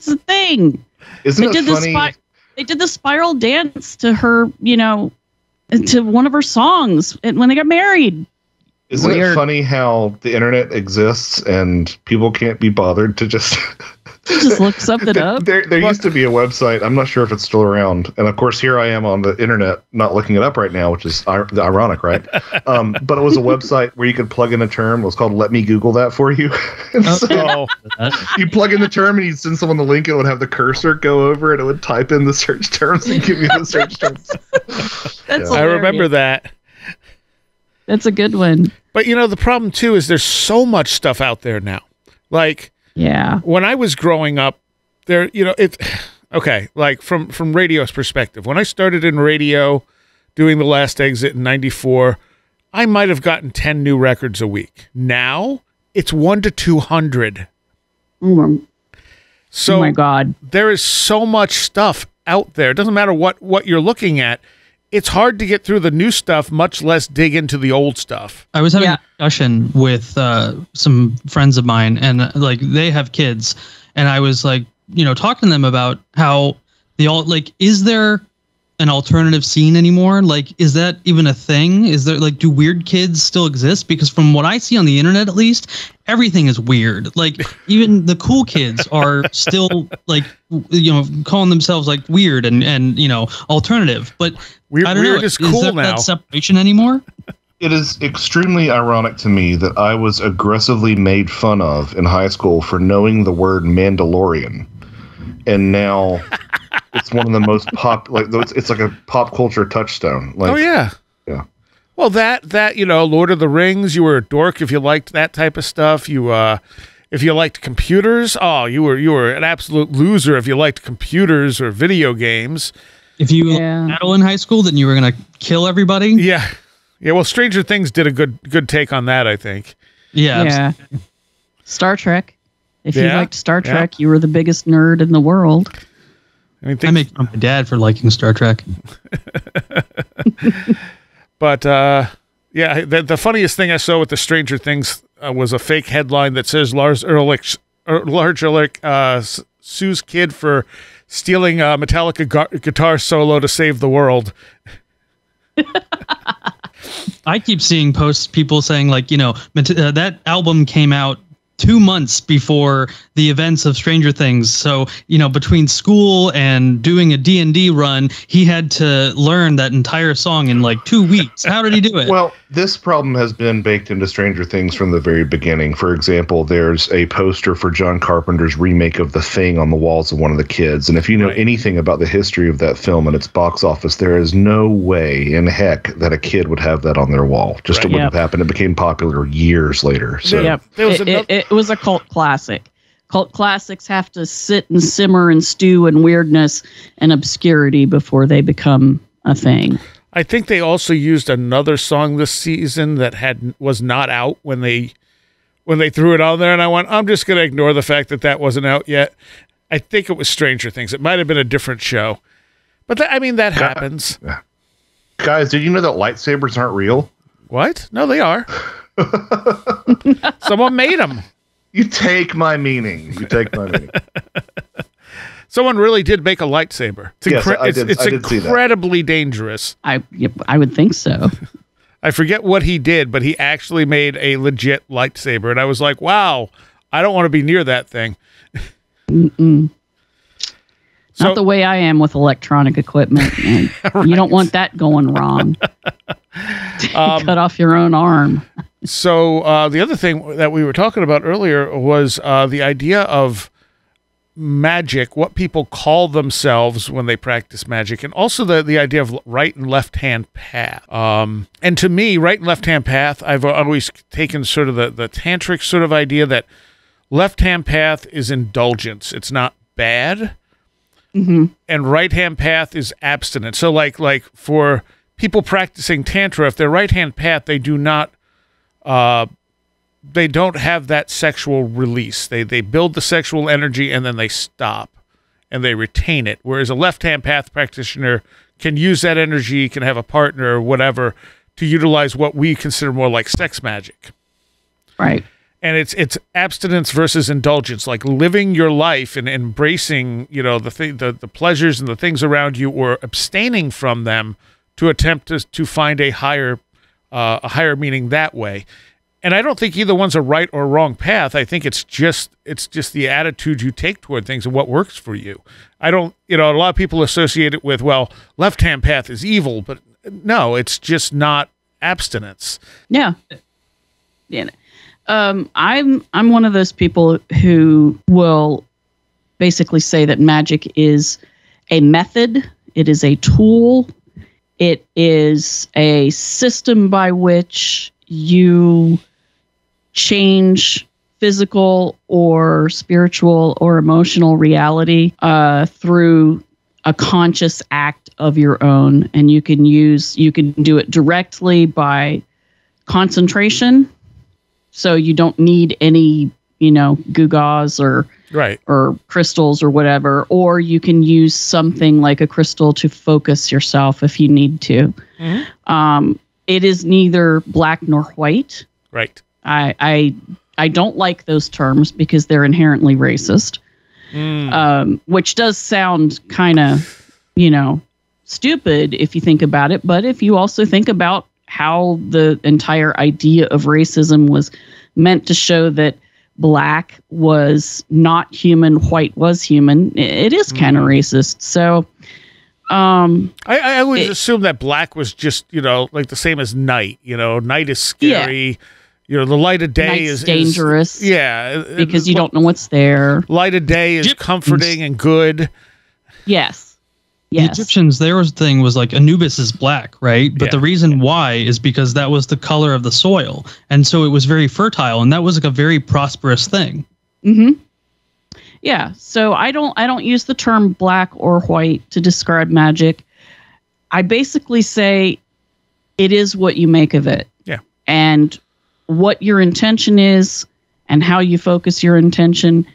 a thing. Isn't it funny? They did the spiral dance to her, to one of her songs when they got married. Isn't it funny how the internet exists and people can't be bothered to just look something up? There used to be a website. I'm not sure if it's still around. And of course, here I am on the internet, not looking it up right now, which is ironic, right? But it was a website where you could plug in a term. It was called Let Me Google That For You. So you plug in the term and you send someone the link. It would have the cursor go over and it would type in the search terms and give you the search terms. I remember that. That's a good one. But the problem too is there's so much stuff out there now. Like, when I was growing up, like from radio's perspective, when I started in radio doing The Last Exit in 94, I might have gotten 10 new records a week. Now it's 1 to 200. So, oh my God. There is so much stuff out there. It doesn't matter what you're looking at. It's hard to get through the new stuff, much less dig into the old stuff. I was having a discussion with some friends of mine, and they have kids, and I was talking to them about how is there an alternative scene anymore? Is that even a thing? Is there do weird kids still exist? Because from what I see on the internet, at least, everything is weird. Even the cool kids are still calling themselves weird and alternative. But I don't know. Is cool there now. That separation anymore? It is extremely ironic to me that I was aggressively made fun of in high school for knowing the word Mandalorian, and now it's one of the most it's like a pop culture touchstone. Oh yeah. Well, that Lord of the Rings, you were a dork if you liked that type of stuff. You if you liked computers, you were an absolute loser if you liked computers or video games. If you battle in high school, then you were gonna kill everybody. Yeah. Well, Stranger Things did a good take on that, I think. Yeah. Star Trek. If you liked Star Trek, you were the biggest nerd in the world. I make fun of my dad for liking Star Trek. But the funniest thing I saw with the Stranger Things was a fake headline that says Lars Ulrich sues kid for stealing a Metallica guitar solo to save the world. I keep seeing posts, people saying that album came out 2 months before the events of Stranger Things. So, between school and doing a D&D run, he had to learn that entire song in 2 weeks. How did he do it? Well, this problem has been baked into Stranger Things from the very beginning. For example, there's a poster for John Carpenter's remake of The Thing on the walls of one of the kids. And if you know anything about the history of that film and its box office, there is no way in heck that a kid would have that on their wall. It wouldn't have happened. It became popular years later. So it was a cult classic. Cult classics have to sit and simmer and stew in weirdness and obscurity before they become a thing. I think they also used another song this season that was not out when they threw it on there, and I went, I'm just going to ignore the fact that wasn't out yet. I think it was Stranger Things. It might have been a different show, but that happens. Guys, did you know that lightsabers aren't real? What? No, they are. Someone made them. You take my meaning. Someone really did make a lightsaber. It's incredibly dangerous. I would think so. I forget what he did, but he actually made a legit lightsaber, and I was like, wow, I don't want to be near that thing. Not the way I am with electronic equipment. Right. You don't want that going wrong. Cut off your own arm. So the other thing that we were talking about earlier was the idea of magic, what people call themselves when they practice magic, and also the idea of right and left-hand path. And to me, right and left-hand path, I've always taken sort of the tantric sort of idea that left-hand path is indulgence. It's not bad. Mm-hmm. And right-hand path is abstinence. So like for people practicing Tantra, if they're right-hand path, they do not they don't have that sexual release. They build the sexual energy and then they stop and they retain it. Whereas a left-hand path practitioner can use that energy, can have a partner or whatever, to utilize what we consider more like sex magic. Right. And it's abstinence versus indulgence, like living your life and embracing, you know, the pleasures and the things around you, or abstaining from them to attempt to find a higher meaning that way. And I don't think either one's a right or wrong path. I think it's just the attitude you take toward things and what works for you. I don't, you know, a lot of people associate it with, well, left-hand path is evil, but no, it's just not abstinence. Yeah. Yeah. I'm one of those people who will basically say that magic is a method. It is a tool. It is a system by which you change physical or spiritual or emotional reality through a conscious act of your own. And you can do it directly by concentration. So you don't need any, you know, gewgaws or crystals or whatever, or you can use something like a crystal to focus yourself if you need to. Mm-hmm. It is neither black nor white. Right. I don't like those terms because they're inherently racist, which does sound kind of, you know, stupid if you think about it. But if you also think about how the entire idea of racism was meant to show that black was not human, white was human, it is kind of racist. So I always assumed that black was just, you know, like the same as night. You know, night is scary. Yeah. You know, the light of day is dangerous. Yeah. Because you don't know what's there. Light of day is comforting and good. Yes. The Egyptians, their thing was like Anubis is black, right? But the reason why is because that was the color of the soil. And so it was very fertile, and that was like a very prosperous thing. Mm-hmm. Yeah. So I don't use the term black or white to describe magic. I basically say it is what you make of it. Yeah. And what your intention is and how you focus your intention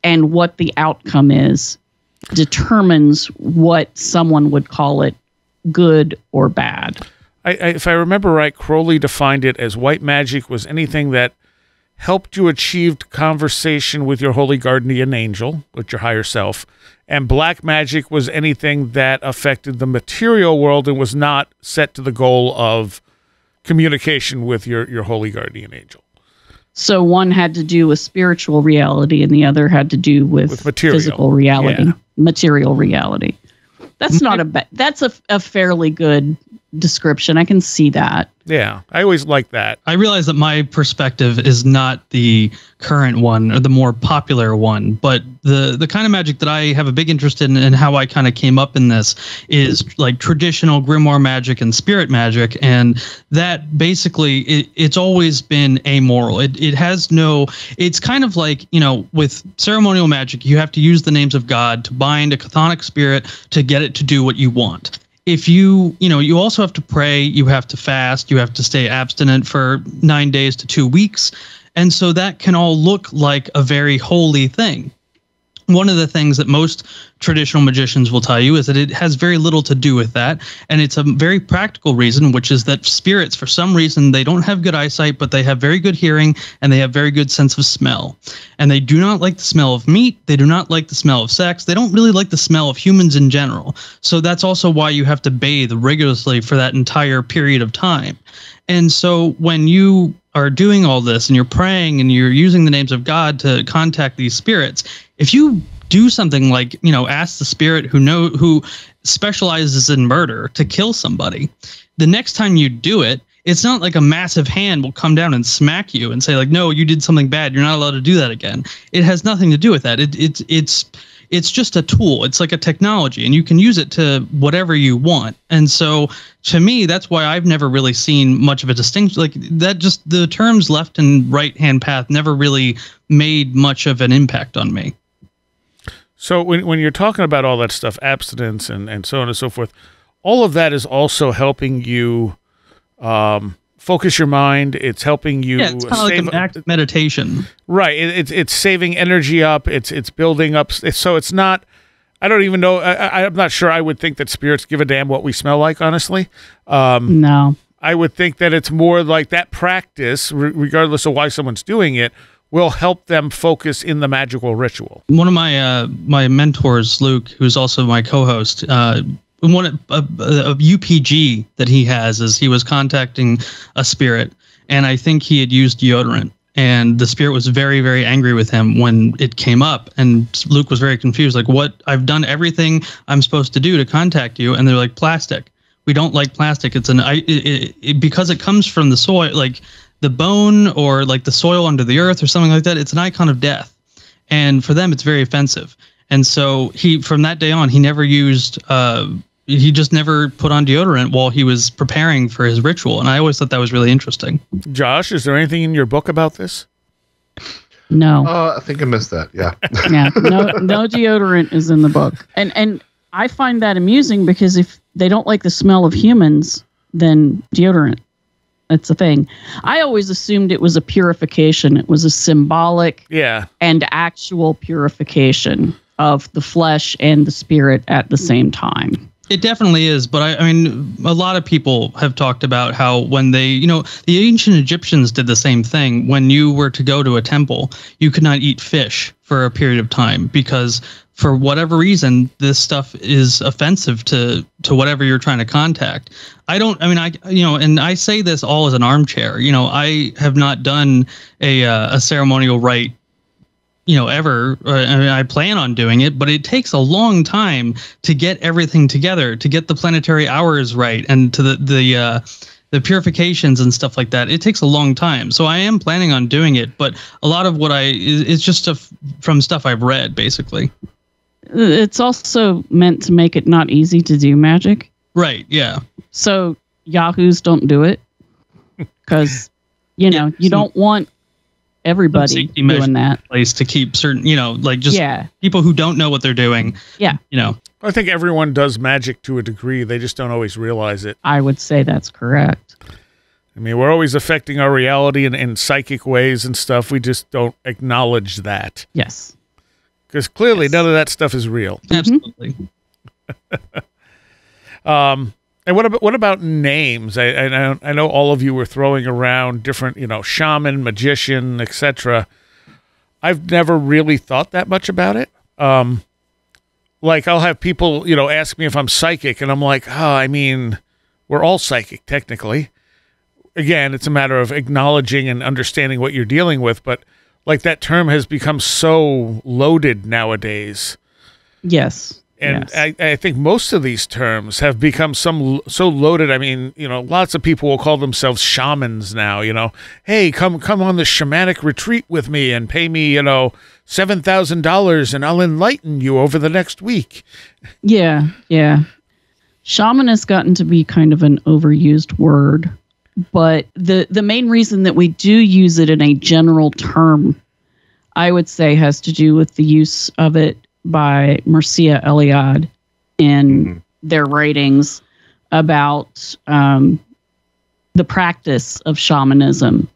and what the outcome is determines what someone would call it good or bad. If I remember right, Crowley defined it as white magic was anything that helped you achieve conversation with your holy guardian angel, with your higher self, and black magic was anything that affected the material world and was not set to the goal of communication with your holy guardian angel. So one had to do with spiritual reality and the other had to do with physical reality, material reality. That's not that's a fairly good description. I can see that. Yeah, I always like that. I realize that my perspective is not the current one or the more popular one, but the kind of magic that I have a big interest in and how I kind of came up in this is like traditional grimoire magic and spirit magic. And that basically, it's always been amoral. It has no, it's kind of like, you know, with ceremonial magic, you have to use the names of God to bind a chthonic spirit to get it to do what you want. If you also have to pray, you have to fast, you have to stay abstinent for 9 days to 2 weeks. And so that can all look like a very holy thing. One of the things that most traditional magicians will tell you is that it has very little to do with that. And it's a very practical reason, which is that spirits, for some reason, they don't have good eyesight, but they have very good hearing and they have very good sense of smell. And they do not like the smell of meat. They do not like the smell of sex. They don't really like the smell of humans in general. So that's also why you have to bathe rigorously for that entire period of time. And so when you are doing all this and you're praying and you're using the names of God to contact these spirits, if you do something like, you know, ask the spirit who specializes in murder to kill somebody, the next time you do it, it's not like a massive hand will come down and smack you and say like, no, you did something bad, you're not allowed to do that again. It has nothing to do with that. It's just a tool. It's like a technology, and you can use it to whatever you want. And so to me, that's why I've never really seen much of a distinction. Like that, just the terms left and right hand path never really made much of an impact on me. So when you're talking about all that stuff, abstinence and so on and so forth, all of that is also helping you focus your mind. It's helping you. Yeah, it's kind of like an act of meditation. Right. It's saving energy up. It's building up. So it's not I don't even know. I'm not sure. I would think that spirits give a damn what we smell like, honestly. No. I would think that it's more like that practice, regardless of why someone's doing it, will help them focus in the magical ritual. One of my my mentors, Luke, who's also my co-host, one of UPG that he has is he was contacting a spirit, and I think he had used deodorant. And the spirit was very, very angry with him when it came up. And Luke was very confused, like, what? I've done everything I'm supposed to do to contact you. And they're like, plastic. We don't like plastic. It's because it comes from the soil, like the bone or like the soil under the earth or something like that. It's an icon of death. And for them, it's very offensive. And so from that day on, he never used, he just never put on deodorant while he was preparing for his ritual. And I always thought that was really interesting. Josh, is there anything in your book about this? No. I think I missed that. Yeah. Yeah. No deodorant is in the book. And I find that amusing because if they don't like the smell of humans, then deodorant. That's the thing. I always assumed it was a purification. It was a symbolic and actual purification of the flesh and the spirit at the same time. It definitely is, but I mean, a lot of people have talked about how when they, the ancient Egyptians did the same thing. When you were to go to a temple, you could not eat fish for a period of time because for whatever reason, this stuff is offensive to whatever you're trying to contact. And I say this all as an armchair. I have not done a ceremonial rite ever. I plan on doing it, but it takes a long time to get everything together, to get the planetary hours right, and to the purifications and stuff like that. It takes a long time. So I am planning on doing it, but a lot of what it's just from stuff I've read, basically. It's also meant to make it not easy to do magic. Right, yeah. So yahoos don't do it because, you don't want everybody doing that place to keep certain, people who don't know what they're doing. Yeah. I think everyone does magic to a degree. They just don't always realize it. I would say that's correct. I mean, we're always affecting our reality in psychic ways and stuff. We just don't acknowledge that. Yes. Because clearly none of that stuff is real. Absolutely. And what about names? I know all of you were throwing around different, shaman, magician, etc. I've never really thought that much about it. Like I'll have people, ask me if I'm psychic, and I'm like, we're all psychic technically. Again, it's a matter of acknowledging and understanding what you're dealing with, but like that term has become so loaded nowadays. Yes. And yes. I think most of these terms have become so loaded. I mean, lots of people will call themselves shamans now, Hey, come on the shamanic retreat with me and pay me, $7,000 and I'll enlighten you over the next week. Yeah, yeah. Shaman has gotten to be kind of an overused word. But the main reason that we do use it in a general term, I would say, has to do with the use of it by Mircea Eliade in their writings about the practice of shamanism.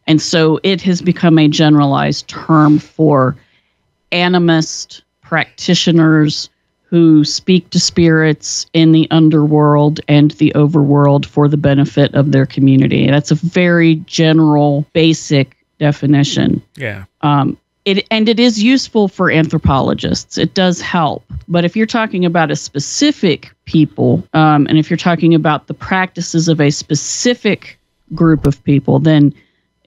And so it has become a generalized term for animist practitioners who speak to spirits in the underworld and the overworld for the benefit of their community. That's a very general, basic definition. Yeah. It is useful for anthropologists. It does help. But if you're talking about a specific people, and if you're talking about the practices of a specific group of people, then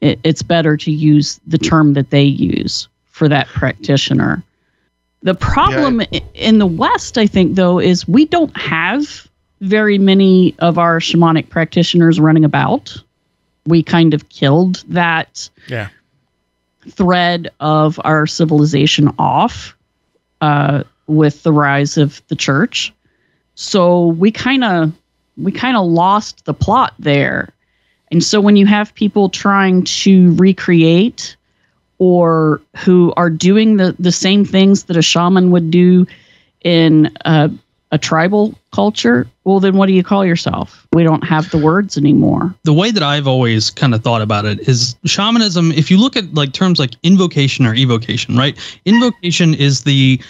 it's better to use the term that they use for that practitioner. The problem in the West, I think, though, is we don't have very many of our shamanic practitioners running about. We kind of killed that thread of our civilization off with the rise of the church. So we kind of lost the plot there. And so when you have people trying to recreate or who are doing the same things that a shaman would do in a tribal culture, well, then what do you call yourself? We don't have the words anymore. The way that I've always kind of thought about it is shamanism, if you look at like terms like invocation or evocation, right? Invocation is the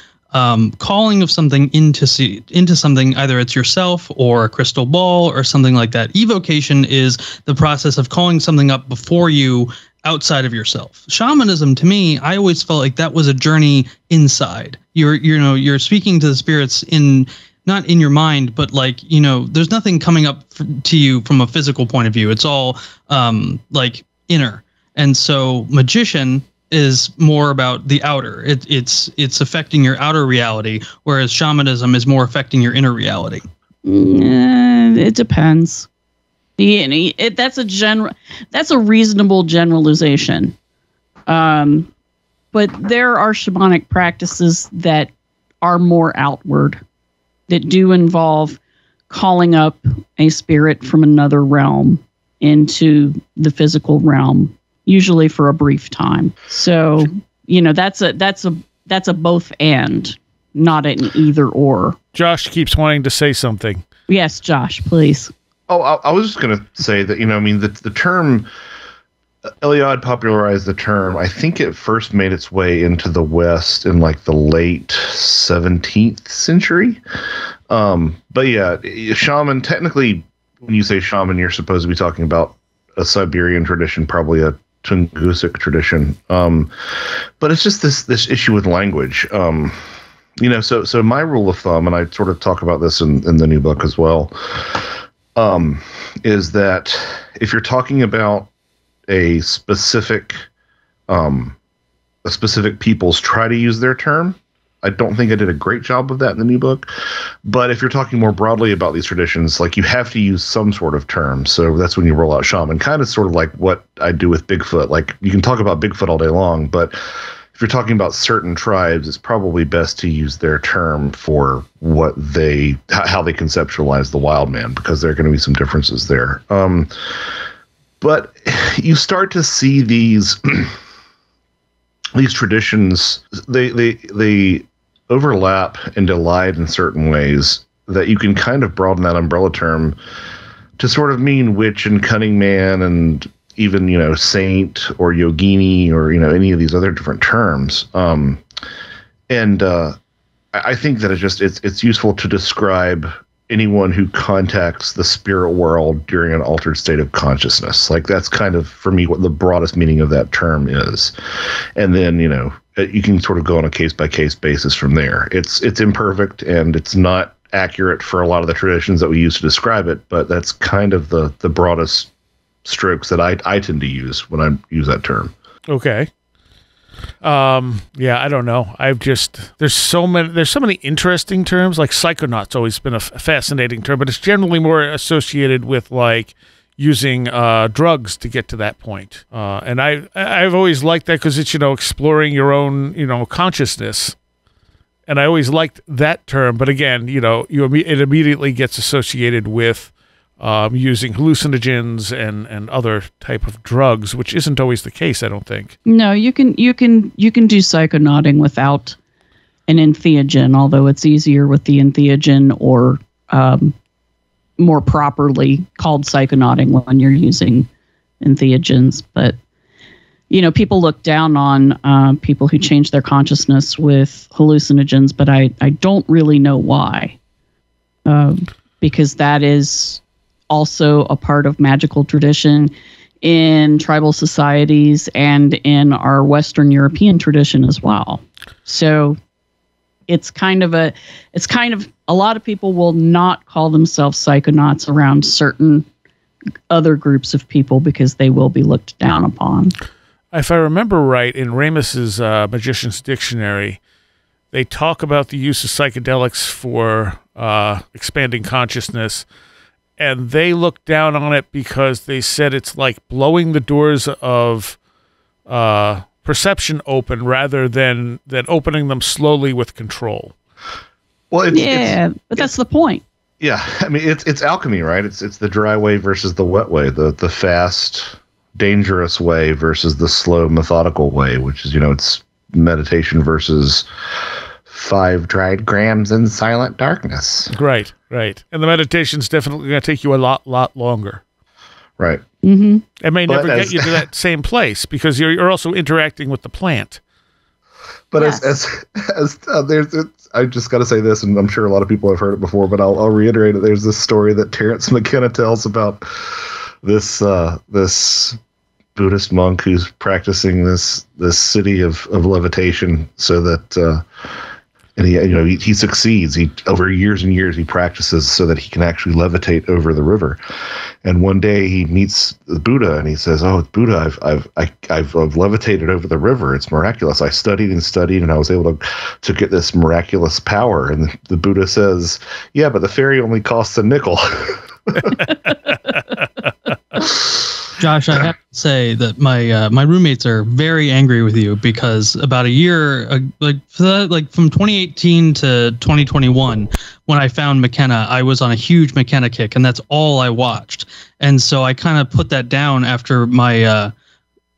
calling of something into something, either it's yourself or a crystal ball or something like that. Evocation is the process of calling something up before you, outside of yourself. Shamanism, to me, I always felt like that was a journey inside. You're speaking to the spirits not in your mind, but like, there's nothing coming up to you from a physical point of view. It's all like inner. And so magician is more about the outer. It's affecting your outer reality, whereas shamanism is more affecting your inner reality. It depends. That's a reasonable generalization. But there are shamanic practices that are more outward, that do involve calling up a spirit from another realm into the physical realm, usually for a brief time. So, that's a both and, not an either or. Josh keeps wanting to say something. Yes, Josh, please. Oh, I was just going to say that, the term, Eliade popularized the term. I think it first made its way into the West in like the late 17th century. But yeah, shaman, technically, when you say shaman, you're supposed to be talking about a Siberian tradition, probably a Tungusic tradition. But it's just this issue with language. So my rule of thumb, and I sort of talk about this in the new book as well, is that if you're talking about a specific peoples, try to use their term. I don't think I did a great job of that in the new book, but if you're talking more broadly about these traditions, like, you have to use some sort of term. So that's when you roll out shaman, kind of sort of like what I do with Bigfoot. Like, you can talk about Bigfoot all day long, but if you're talking about certain tribes, it's probably best to use their term for how they conceptualize the wild man, because there are going to be some differences there. But you start to see these traditions, they overlap and collide in certain ways that you can kind of broaden that umbrella term to sort of mean witch and cunning man, and even, saint or yogini, or, any of these other different terms. I think that it's useful to describe anyone who contacts the spirit world during an altered state of consciousness. Like, that's kind of, for me, what the broadest meaning of that term is. And then, you can sort of go on a case-by-case basis from there. It's imperfect, and it's not accurate for a lot of the traditions that we use to describe it, but that's kind of the broadest strokes that I tend to use when I use that term. Okay. Yeah, I don't know. There's so many interesting terms. Like psychonaut's always been a fascinating term, but it's generally more associated with like using drugs to get to that point. And I've always liked that, because it's, exploring your own, consciousness. And I always liked that term, but again, it immediately gets associated with using hallucinogens and other type of drugs, which isn't always the case, I don't think. No, you can do psychonauting without an entheogen, although it's easier with the entheogen, or more properly called psychonauting when you're using entheogens. But people look down on people who change their consciousness with hallucinogens, but I don't really know why, because that is also a part of magical tradition in tribal societies and in our Western European tradition as well. So it's kind of a lot of people will not call themselves psychonauts around certain other groups of people, because they will be looked down upon. If I remember right, in Ramos's Magician's Dictionary, they talk about the use of psychedelics for expanding consciousness. And they looked down on it because they said it's like blowing the doors of perception open rather than opening them slowly with control. Well, but that's the point. Yeah, I mean, it's alchemy, right? It's the dry way versus the wet way, the fast, dangerous way versus the slow, methodical way, which is, it's meditation versus 5 dried grams in silent darkness. Right. And the meditation's definitely going to take you a lot longer. Right. Mm-hmm. It may never get you to that same place, because you're also interacting with the plant. But Yes. as I just got to say this, and I'm sure a lot of people have heard it before, but I'll reiterate it. There's this story that Terence McKenna tells about this Buddhist monk who's practicing this city of levitation, so that and he succeeds. He over years and years he practices so that he can actually levitate over the river. And one day he meets the Buddha and he says, "Oh, Buddha, I've levitated over the river. It's miraculous. I studied and I was able to get this miraculous power." And the Buddha says, "Yeah, but the ferry only costs a nickel." Josh, I have to say that my roommates are very angry with you because about a year, like from 2018 to 2021, when I found McKenna, I was on a huge McKenna kick, and that's all I watched. And so I kind of put that down after my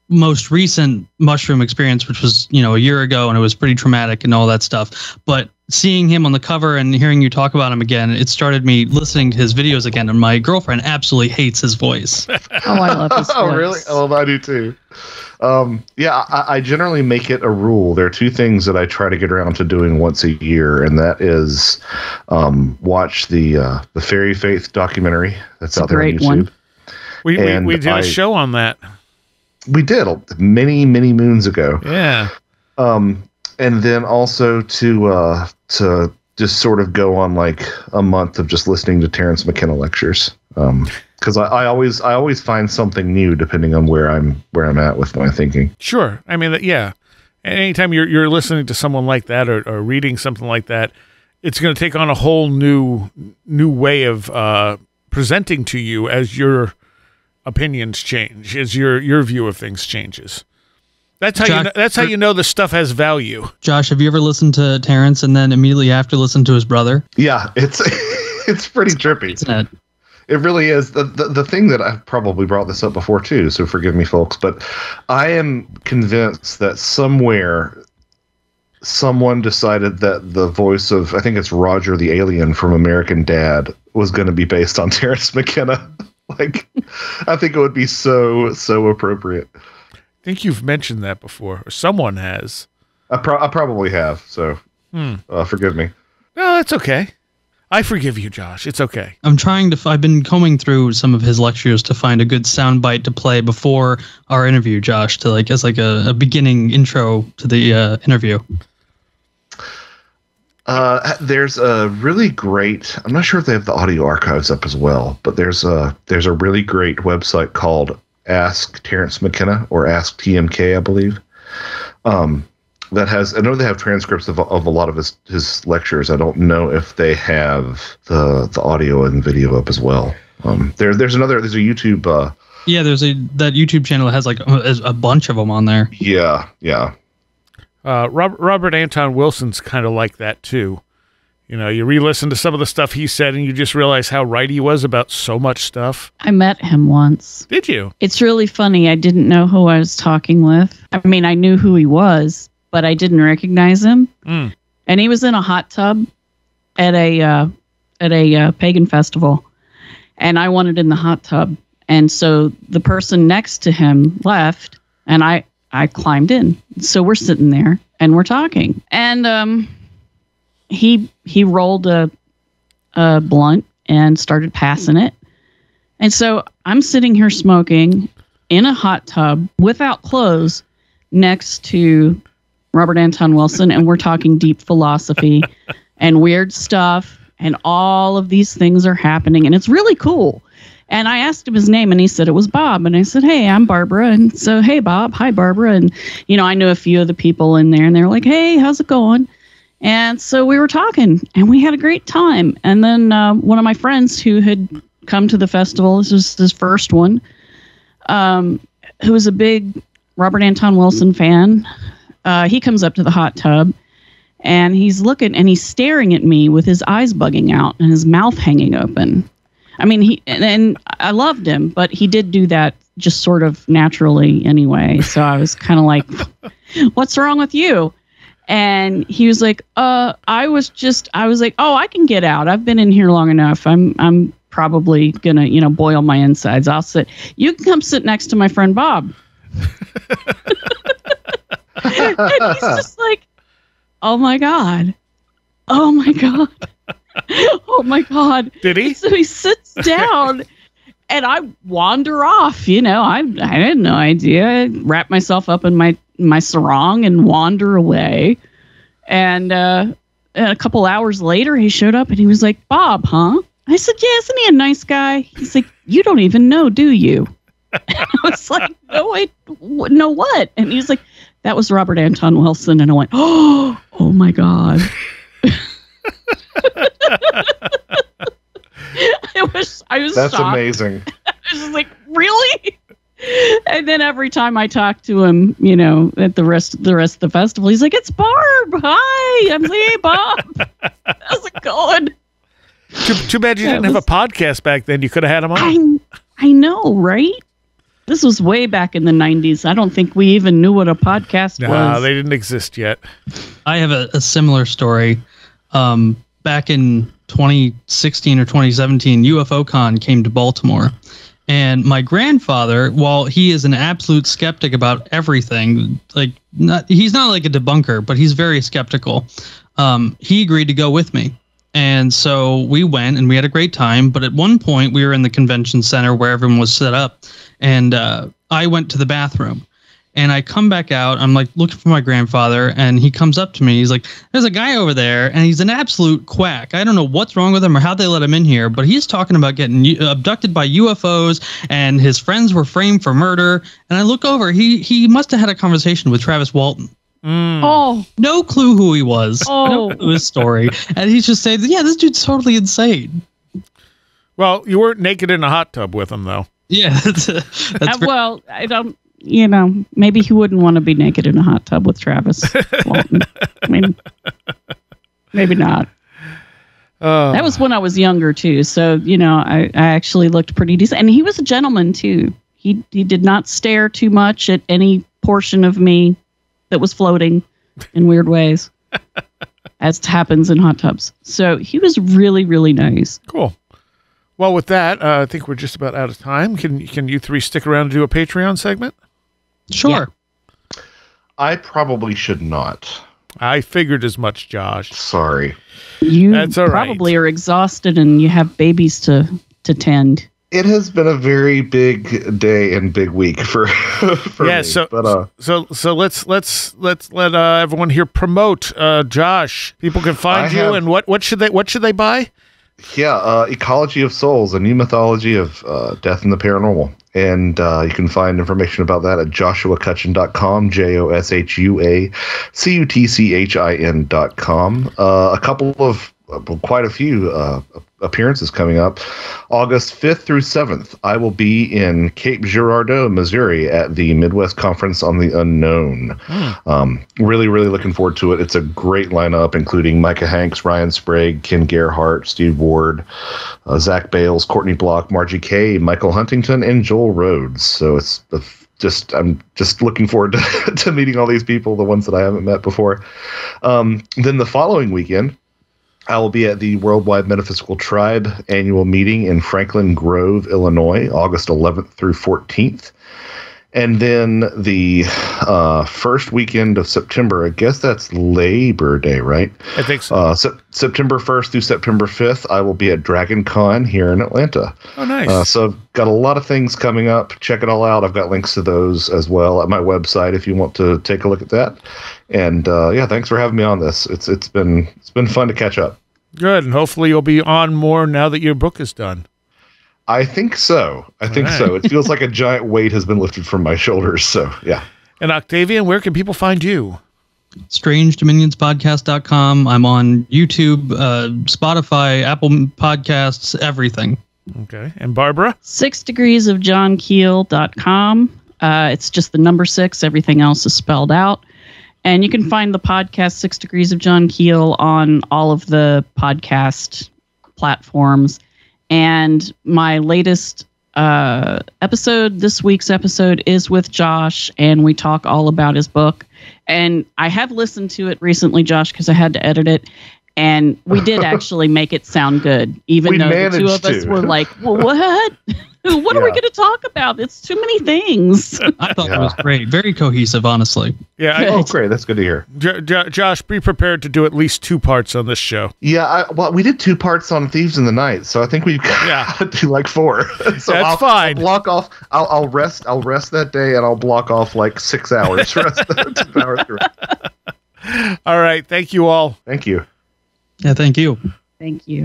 most recent mushroom experience, which was a year ago, and it was pretty traumatic and all that stuff. But seeing him on the cover and hearing you talk about him again, it started me listening to his videos again, and my girlfriend absolutely hates his voice. Oh, I love his voice. Oh, really? Oh, I do too. Yeah, I generally make it a rule. There are two things that I try to get around to doing once a year, and that is watch the Fairy Faith documentary that's out there on YouTube. One. We did a show on that. We did many moons ago. Yeah. And then also to just sort of go on like a month of just listening to Terence McKenna lectures. Because I always find something new depending on where I'm at with my thinking. Sure. I mean, yeah. Anytime you're listening to someone like that or reading something like that, it's going to take on a whole new way of presenting to you as your opinions change, as your view of things changes. That's how you know the stuff has value. Josh, have you ever listened to Terence and then immediately after listened to his brother? Yeah, it's pretty trippy. Isn't it? It really is. The thing that I've probably brought this up before too, so forgive me, folks, but I am convinced that somewhere someone decided that the voice of, I think it's Roger the Alien from American Dad, was going to be based on Terence McKenna. Like, I think it would be so appropriate. I think you've mentioned that before, or someone has. I probably have, so forgive me. No, that's okay. I forgive you, Josh. It's okay. I've been combing through some of his lectures to find a good soundbite to play before our interview, Josh, to as a beginning intro to the interview. There's a really great, I'm not sure if they have the audio archives up as well, but there's a really great website called Ask Terence McKenna, or Ask TMK, I believe. That has, I know they have transcripts of a lot of his lectures. I don't know if they have the audio and video up as well. There's a YouTube. That YouTube channel that has a bunch of them on there. Yeah. Robert Anton Wilson's kind of like that too. You re-listen to some of the stuff he said and you just realize how right he was about so much stuff. I met him once. Did you? It's really funny. I didn't know who I was talking with. I mean, I knew who he was, but I didn't recognize him. Mm. And he was in a hot tub at a pagan festival, and I wanted in the hot tub. And so the person next to him left, and I climbed in. So we're sitting there and we're talking, and he rolled a blunt and started passing it. And so I'm sitting here smoking in a hot tub without clothes next to Robert Anton Wilson, and we're talking deep philosophy and weird stuff, and all of these things are happening, and it's really cool. And I asked him his name, and he said it was Bob. And I said, "Hey, I'm Barbara." And so, "Hey, Bob." "Hi, Barbara." And, I knew a few of the people in there, and they were like, "Hey, how's it going?" And so we were talking, and we had a great time. And then one of my friends who had come to the festival, this was his first one, who was a big Robert Anton Wilson fan, he comes up to the hot tub, and he's looking, and he's staring at me with his eyes bugging out and his mouth hanging open. I mean, and I loved him, but he did do that just sort of naturally anyway. So I was kind of like, "What's wrong with you?" And he was like, I was like, "Oh, I can get out. I've been in here long enough. I'm probably gonna, boil my insides. I'll sit. You can come sit next to my friend Bob." And he's just like, oh my God. Oh my God. Oh my God. Did he? So he sits down and I wander off, I had no idea. I wrap myself up in my sarong and wander away. And a couple hours later, he showed up and he was like, Bob, huh? I said, yeah, isn't he a nice guy? He's like, you don't even know, do you? And I was like, no, wait, no, what? And he's like, that was Robert Anton Wilson. And I went, oh my God. I was That's shocked. amazing. I was just like, really? And then every time I talk to him, at the rest of the festival, he's like, it's Barb. Hi. I'm like, hey, Bob. How's it going? Too bad you didn't have a podcast back then. You could have had him on. I know, right? This was way back in the 90s. I don't think we even knew what a podcast was. No, they didn't exist yet. I have a similar story. Back in 2016 or 2017, UFOCon came to Baltimore. And my grandfather, while he is an absolute skeptic about everything, he's not like a debunker, but he's very skeptical. He agreed to go with me. And so we went and we had a great time. But at one point we were in the convention center where everyone was set up. And I went to the bathroom and I come back out. I'm like looking for my grandfather and he comes up to me. He's like, there's a guy over there and he's an absolute quack. I don't know what's wrong with him or how they let him in here, but he's talking about getting abducted by UFOs and his friends were framed for murder. And I look over, he must have had a conversation with Travis Walton. Oh, no clue who he was. Oh. No clue his story. And he's just saying, yeah, this dude's totally insane. Well, you weren't naked in a hot tub with him, though. Yeah. well, I don't, maybe he wouldn't want to be naked in a hot tub with Travis Walton. I mean, maybe not. That was when I was younger, too. So, I actually looked pretty decent. And he was a gentleman, too. He did not stare too much at any portion of me that was floating in weird ways, as happens in hot tubs. So he was really, really nice. Cool. Well, with that, I think we're just about out of time. Can you three stick around and do a Patreon segment? Sure. Yeah. I probably should not. I figured as much, Josh. Sorry. You That's all probably are exhausted and you have babies to tend. It has been a very big day and big week for me. So let's let everyone here promote Josh. People can find you, and what should they buy? Yeah, Ecology of Souls, a new mythology of death and the paranormal. And you can find information about that at joshuacutchin.com, JOSHUACUTCHIN.com. A couple of quite a few appearances coming up. August 5th through 7th, I will be in Cape Girardeau, Missouri at the Midwest Conference on the Unknown. Really, really looking forward to it. It's a great lineup, including Micah Hanks, Ryan Sprague, Ken Gerhart, Steve Ward, Zach Bales, Courtney Block, Margie Kay, Michael Huntington, and Joel Rhodes. So it's I'm just looking forward to meeting all these people, the ones that I haven't met before. Then the following weekend, I will be at the Worldwide Metaphysical Tribe annual meeting in Franklin Grove, Illinois, August 11th through 14th. And then the first weekend of September, I guess that's Labor Day, right? I think so. September 1st through September 5th, I will be at Dragon Con here in Atlanta. Oh, nice. So I've got a lot of things coming up. Check it all out. I've got links to those as well at my website if you want to take a look at that. And thanks for having me on this. It's been fun to catch up. Good, and hopefully you'll be on more now that your book is done. I think so. So. It feels like a giant weight has been lifted from my shoulders. So, yeah. And Octavian, where can people find you? StrangeDominionspodcast.com. I'm on YouTube, Spotify, Apple Podcasts, everything. Okay. And Barbara? 6degreesofjohnkeel.com. It's just the number 6. Everything else is spelled out. And you can find the podcast 6 Degrees of John Keel on all of the podcast platforms. And my latest episode, this week's episode, is with Josh, and we talk all about his book. And I have listened to it recently, Josh, because I had to edit it. And we did actually make it sound good, even though the two of us were like, well, what? What are we going to talk about? It's too many things. I thought that was great. Very cohesive, honestly. Yeah. Great. That's good to hear. Josh, be prepared to do at least 2 parts on this show. Yeah. Well, we did 2 parts on Thieves in the Night, so I think we've got to do like 4. So That's fine. I'll block off. I'll rest that day, and I'll block off like 6 hours for the 2 hours through. All right. Thank you all. Thank you. Yeah, thank you. Thank you.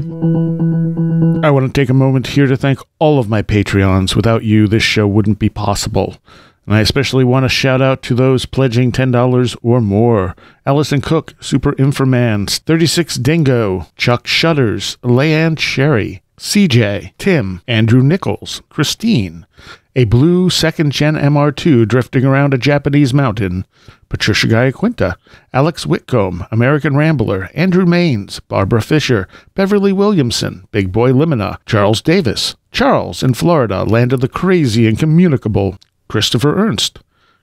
I want to take a moment here to thank all of my Patreons. Without you, this show wouldn't be possible. And I especially want to shout out to those pledging $10 or more. Allison Cook, Super Inframans, 36 Dingo, Chuck Shutters, Leanne Sherry, CJ, Tim, Andrew Nichols, Christine, a blue 2nd Gen MR2 drifting around a Japanese mountain, Patricia Giaquinta, Alex Whitcomb, American Rambler, Andrew Maines, Barbara Fisher, Beverly Williamson, Big Boy Limina, Charles Davis, Charles in Florida, land of the crazy and communicable, Christopher Ernst,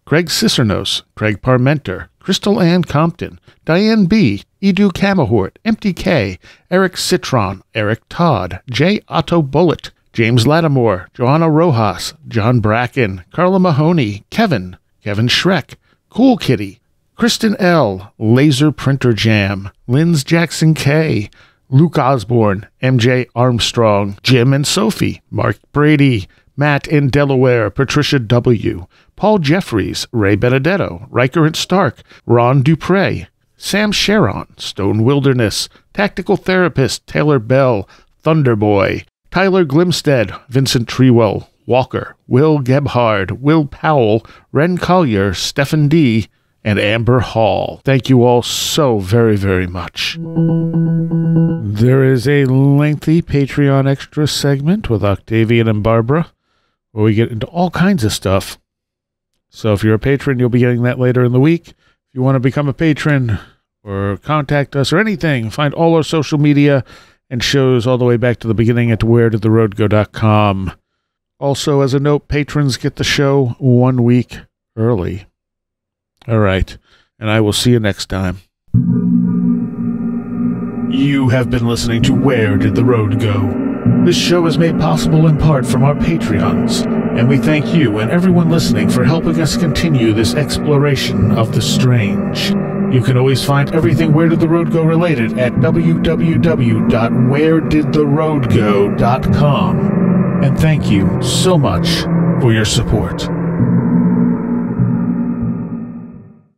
Craig Cicernos, Craig Parmenter, Crystal Ann Compton, Diane B., Edu Camahort, Empty K, Eric Citron, Eric Todd, J. Otto Bullitt, James Lattimore, Joanna Rojas, John Bracken, Carla Mahoney, Kevin Schreck, Cool Kitty, Kristen L., Laser Printer Jam, Linz Jackson K., Luke Osborne, MJ Armstrong, Jim and Sophie, Mark Brady, Matt in Delaware, Patricia W., Paul Jeffries, Ray Benedetto, Riker and Stark, Ron Dupre, Sam Sharon, Stone Wilderness, Tactical Therapist, Taylor Bell, Thunderboy, Tyler Glimstead, Vincent Trewell, Walker, Will Gebhard, Will Powell, Ren Collier, Stephen D., and Amber Hall. Thank you all so very, very much. There is a lengthy Patreon extra segment with Octavian and Barbara, where we get into all kinds of stuff. So if you're a patron, you'll be getting that later in the week. If you want to become a patron or contact us or anything, find all our social media and shows all the way back to the beginning at wheredidtheroadgo.com. Also, as a note, patrons get the show 1 week early. All right, and I will see you next time. You have been listening to Where Did the Road Go? This show is made possible in part from our Patreons, and we thank you and everyone listening for helping us continue this exploration of the strange. You can always find everything Where Did the Road Go related at www.wheredidtheroadgo.com. And thank you so much for your support.